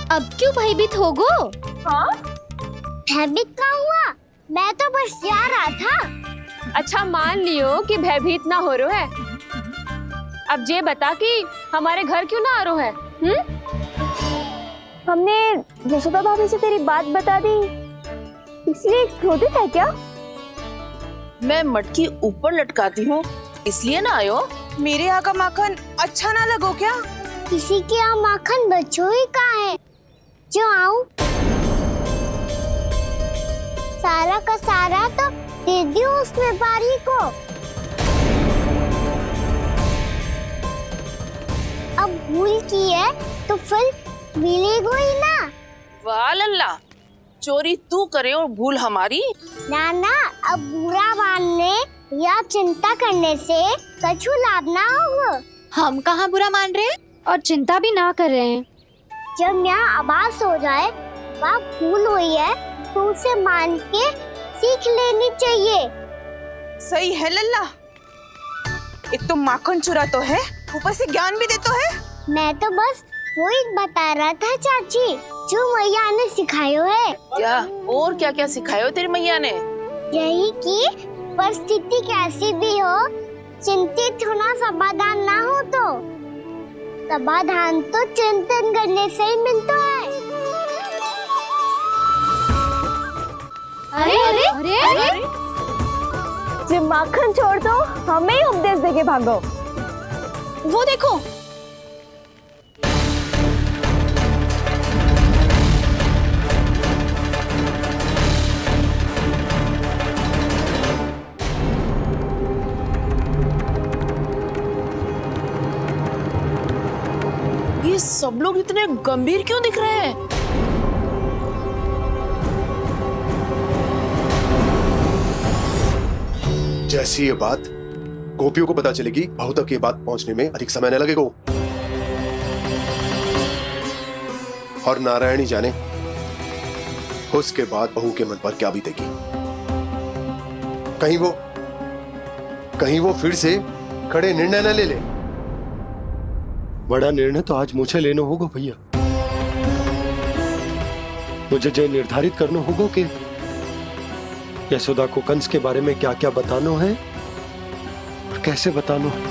अब क्यों भयभीत हो गो? हाँ? भयभीत क्या हुआ? मैं तो बस जा रहा था। अच्छा मान लियो कि भयभीत ना हो रो है। अब ये बता कि हमारे घर क्यों ना आ रो है? हमने यशोदा भाभी से तेरी बात बता दी, इसलिए क्रोधित है क्या? मैं मटकी ऊपर लटकाती हूँ इसलिए ना आयो। मेरे यहाँ का माखन अच्छा ना लगो क्या? किसी के यहाँ माखन बच्चों ही कहाँ है जो आऊं? सारा का सारा तो दे दियो उस व्यापारी को। अब भूल की है तो फिर मिलेगो ही ना। वाह लल्ला, चोरी तू करे और भूल हमारी। नाना, अब बुरा मानने या चिंता करने से कछु लाभ ना होगा। हम कहाँ बुरा मान रहे हैं और चिंता भी ना कर रहे हैं। जब यहाँ आभास हो जाए वहाँ भूल हुई है तो उसे मान के सीख लेनी चाहिए। सही है लल्ला, एक तो माखन चुरा तो है, ऊपर से ज्ञान भी दे तो है। मैं तो बस वही बता रहा था चाची जो मैया ने सिखायो है। क्या और क्या क्या सिखायो तेरी मैया ने? यही कि परिस्थिति कैसी भी हो, चिंतित होना समाधान ना हो तो समाधान तो चिंतन करने से ही मिलता है। अरे अरे अरे, अरे? जब माखन छोड़ दो हमें ही उपदेश देके भागो। वो देखो, ये सब लोग इतने गंभीर क्यों दिख रहे हैं? जैसी ये बात गोपियों को पता चलेगी, बहू तक ये बात पहुंचने में अधिक समय न लगेगा। और नारायणी जाने उसके बाद बहू के मन पर क्या बीतेगी। कहीं वो फिर से खड़े निर्णय न ले ले। बड़ा निर्णय तो आज मुझे लेना होगा भैया। मुझे जो निर्धारित करना होगा कि यशोदा को कंस के बारे में क्या क्या बताना है और कैसे बताना है।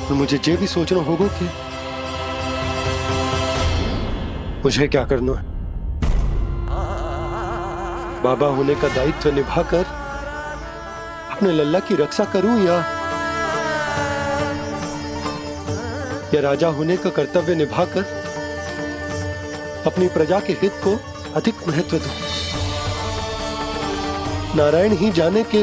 और मुझे ये भी सोचना होगा कि मुझे क्या करना है। बाबा होने का दायित्व निभाकर अपने लल्ला की रक्षा करूं या राजा होने का कर्तव्य निभाकर अपनी प्रजा के हित को अधिक महत्व दूं। नारायण ही जाने के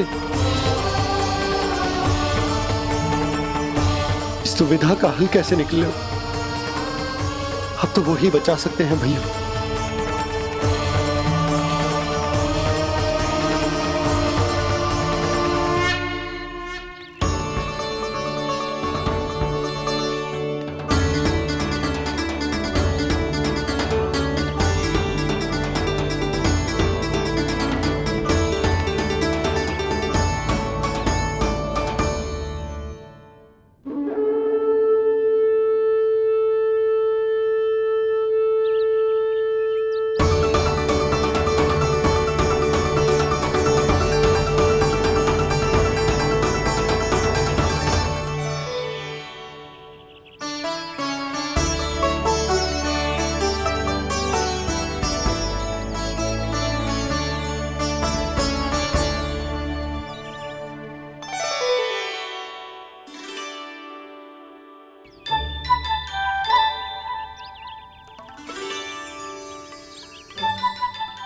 इस दुविधा का हल कैसे निकले। अब तो वो ही बचा सकते हैं भैया।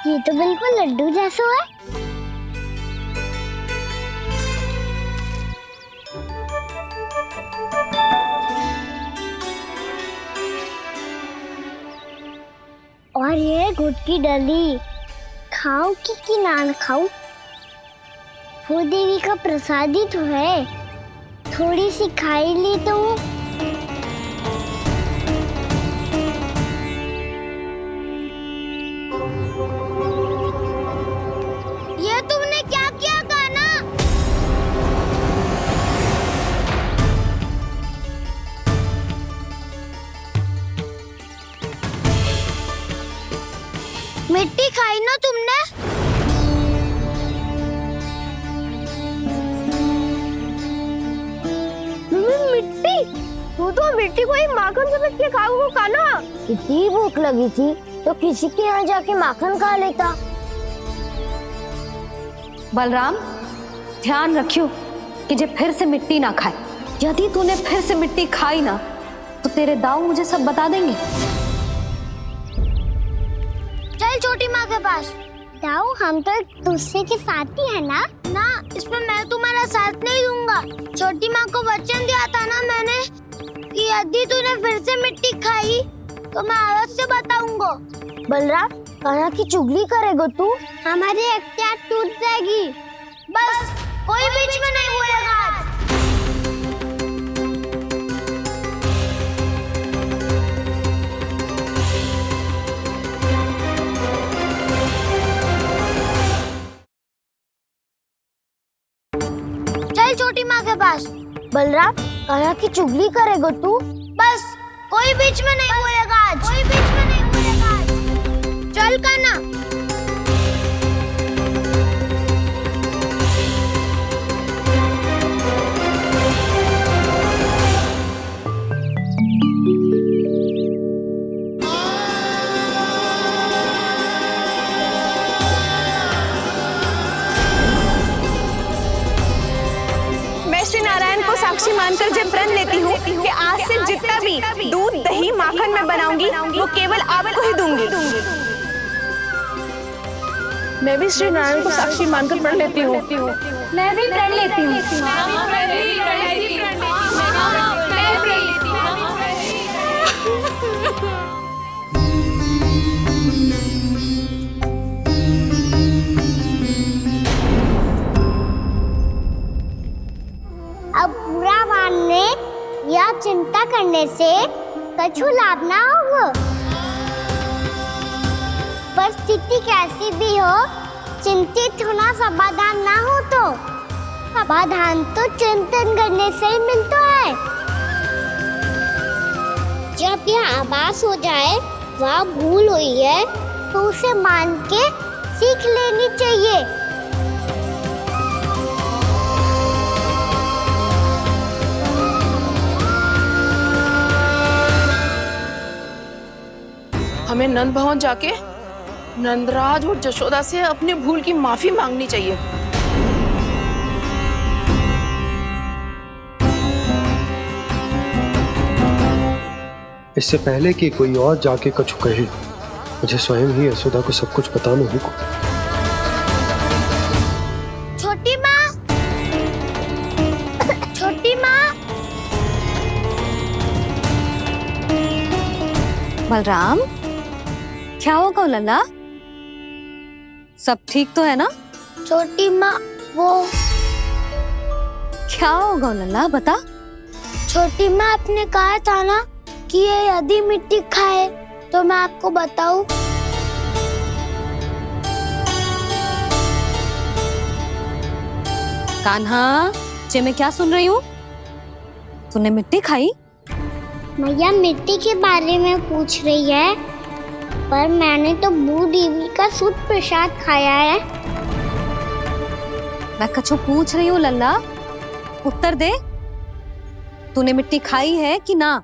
ये तो बिल्कुल लड्डू जैसा है। और ये गुड़ की डली खाऊं कि ना खाऊं? वो देवी का प्रसाद ही तो है, थोड़ी सी खाई ली तो। ये तुमने क्या किया कान्हा? मिट्टी खाई ना तुमने? मिट्टी? तू तो मिट्टी को ही माखन समझ के खाओगे कान्हा। इतनी भूख लगी थी तो किसी के यहाँ जाके माखन खा लेता। बलराम, ध्यान रखियो कि जे फिर से मिट्टी ना खाए। यदि तूने फिर से मिट्टी खाई ना तो तेरे दाऊ मुझे सब बता देंगे। चल छोटी माँ के पास। दाऊ, हम तो एक दूसरे के साथ ही है ना? ना, इसमें मैं तुम्हारा साथ नहीं दूंगा। छोटी माँ को वचन दिया था ना मैंने कि यदि तूने फिर से मिट्टी खाई तो मैं अवश्य बताऊंगा। बलराम, कान्हा की चुगली करेगा तू? हमारी अख्तियार टूट जाएगी। बस कोई बीच में नहीं बोलेगा आज। चल छोटी माँ के पास। बलराम, कान्हा की चुगली करेगा तू? बस कोई बीच में नहीं बोलेगा आज। कोई बीच में नहीं बोलेगा आज। चल कान्हा। श्री नारायण को साक्षी मानकर जब प्रण लेती हूँ कि आज से जितना भी दूध दही माखन मैं बनाऊंगी वो केवल आपको ही दूंगी। मैं भी श्री नारायण को साक्षी मानकर प्रण लेती हूँ। मैं भी प्रण लेती हूँ। अब बुरा मानने या चिंता करने से कछु लाभ ना होगा। परिस्थिति कैसी भी हो, चिंतित होना समाधान ना हो तो समाधान तो चिंतन करने से ही मिलता है। जब यह आभास हो जाए वह भूल हुई है तो उसे मान के सीख लेनी चाहिए। हमें नंद भवन जाके नंदराज और जशोदा से अपनी भूल की माफी मांगनी चाहिए। इससे पहले कि कोई और जाके कछु कहे, मुझे स्वयं ही यशोदा को सब कुछ बताना होगा। छोटी माँ, छोटी माँ। बलराम, क्या होगा लल्ला? सब ठीक तो है ना? छोटी माँ, वो क्या होगा लल्ला, बता। छोटी माँ, आपने कहा था ना कि ये यदि मिट्टी खाए तो मैं आपको बताऊं। कान्हा, जे मैं क्या सुन रही हूँ? तूने मिट्टी खाई? मैया मिट्टी के बारे में पूछ रही है, पर मैंने तो भू देवी का शुद्ध प्रसाद खाया है। मैं कछु पूछ रही हूँ लल्ला, उत्तर दे। तूने मिट्टी खाई है कि ना?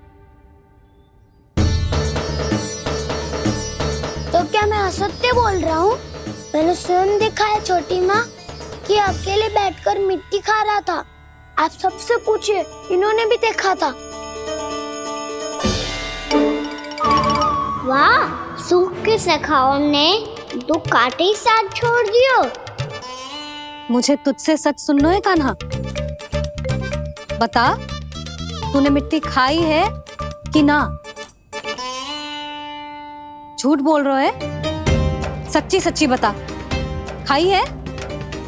तो क्या मैं असत्य बोल रहा हूँ? मैंने स्वयं देखा है छोटी माँ कि अकेले बैठकर मिट्टी खा रहा था। आप सबसे पूछिए, इन्होंने भी देखा था। वाह, सूख के सखाओ ने 2 कांटे ही साथ छोड़ दियो। मुझे तुझसे सच सुनना है कान्हा। बता, तूने मिट्टी खाई है कि ना? झूठ बोल रहा है, सच्ची सच्ची बता। खाई है?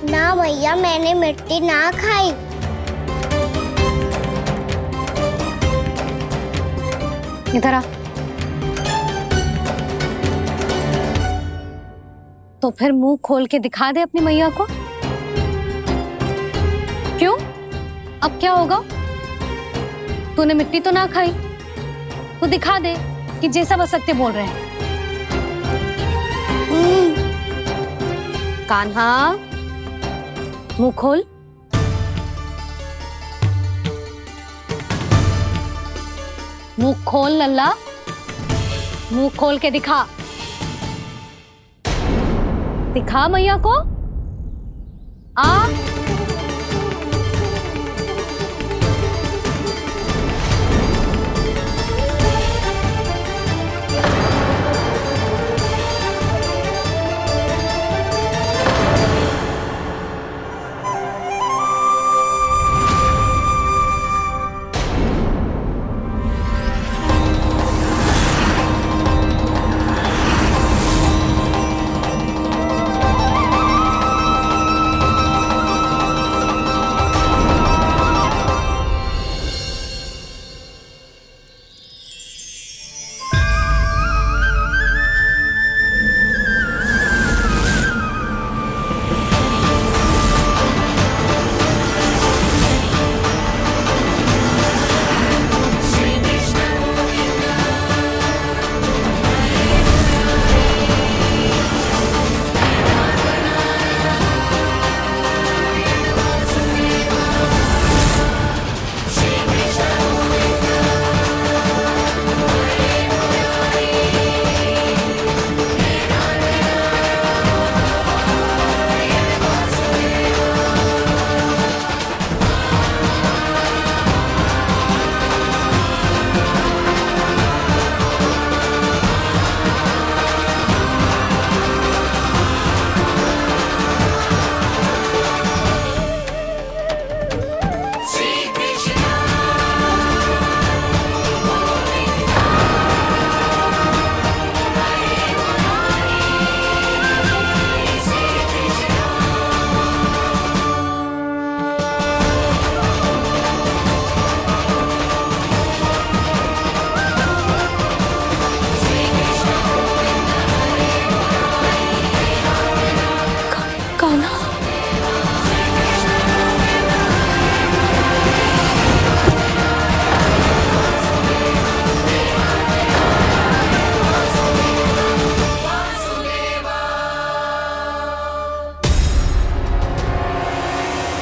ना भैया, मैंने मिट्टी ना खाई। इधर आ। तो फिर मुंह खोल के दिखा दे अपनी मैया को। क्यों? अब क्या होगा? तूने मिट्टी तो ना खाई, तो दिखा दे कि जे सब असत्य बोल रहे हैं। कान्हा, मुंह खोल। मुंह खोल लल्ला, मुंह खोल के दिखा। दिखा मैया को। आ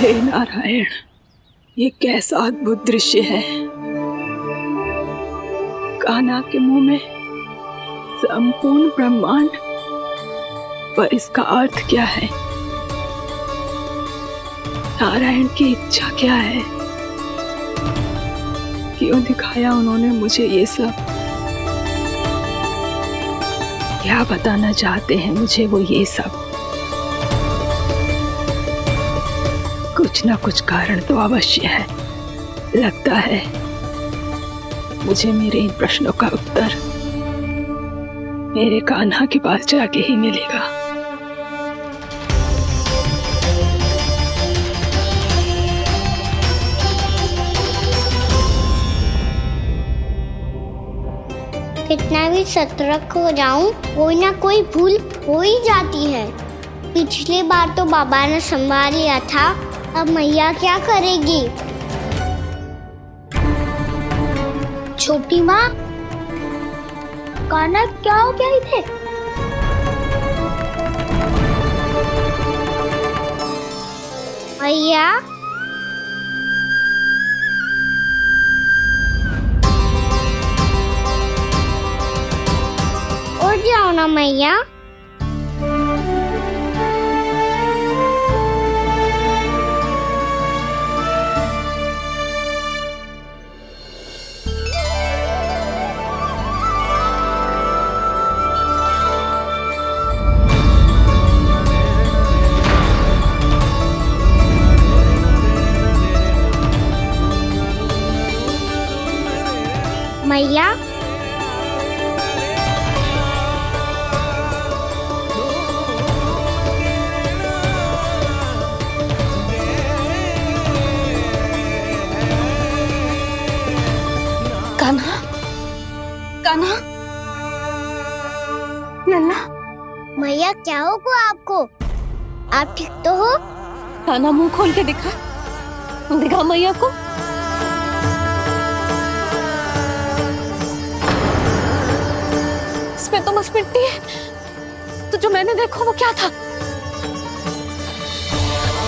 हे नारायण, ये कैसा अद्भुत दृश्य है। कान्हा के मुंह में संपूर्ण ब्रह्मांड, पर इसका अर्थ क्या है? नारायण की इच्छा क्या है? क्यों दिखाया उन्होंने मुझे ये सब? क्या बताना चाहते हैं मुझे वो ये सब? कुछ ना कुछ कारण तो अवश्य है। लगता है मुझे मेरे इन प्रश्नों का उत्तर मेरे कान्हा के पास जाके ही मिलेगा। कितना भी सतर्क हो जाऊं, कोई ना कोई भूल हो ही जाती है। पिछली बार तो बाबा ने संभाल लिया था, अब मैया क्या करेगी? छोटी माँ, कान्हा क्या हो गया इधर? मैया, उठ जाओ ना मैया। मैया, कान्हा, कान्हा, लल्ला, मैया क्या होगा आपको? आप ठीक तो हो? कान्हा मुंह खोल के दिखा, दिखा मैया को। इसमें तो बस मिट्टी है। तो जो मैंने देखा वो क्या था?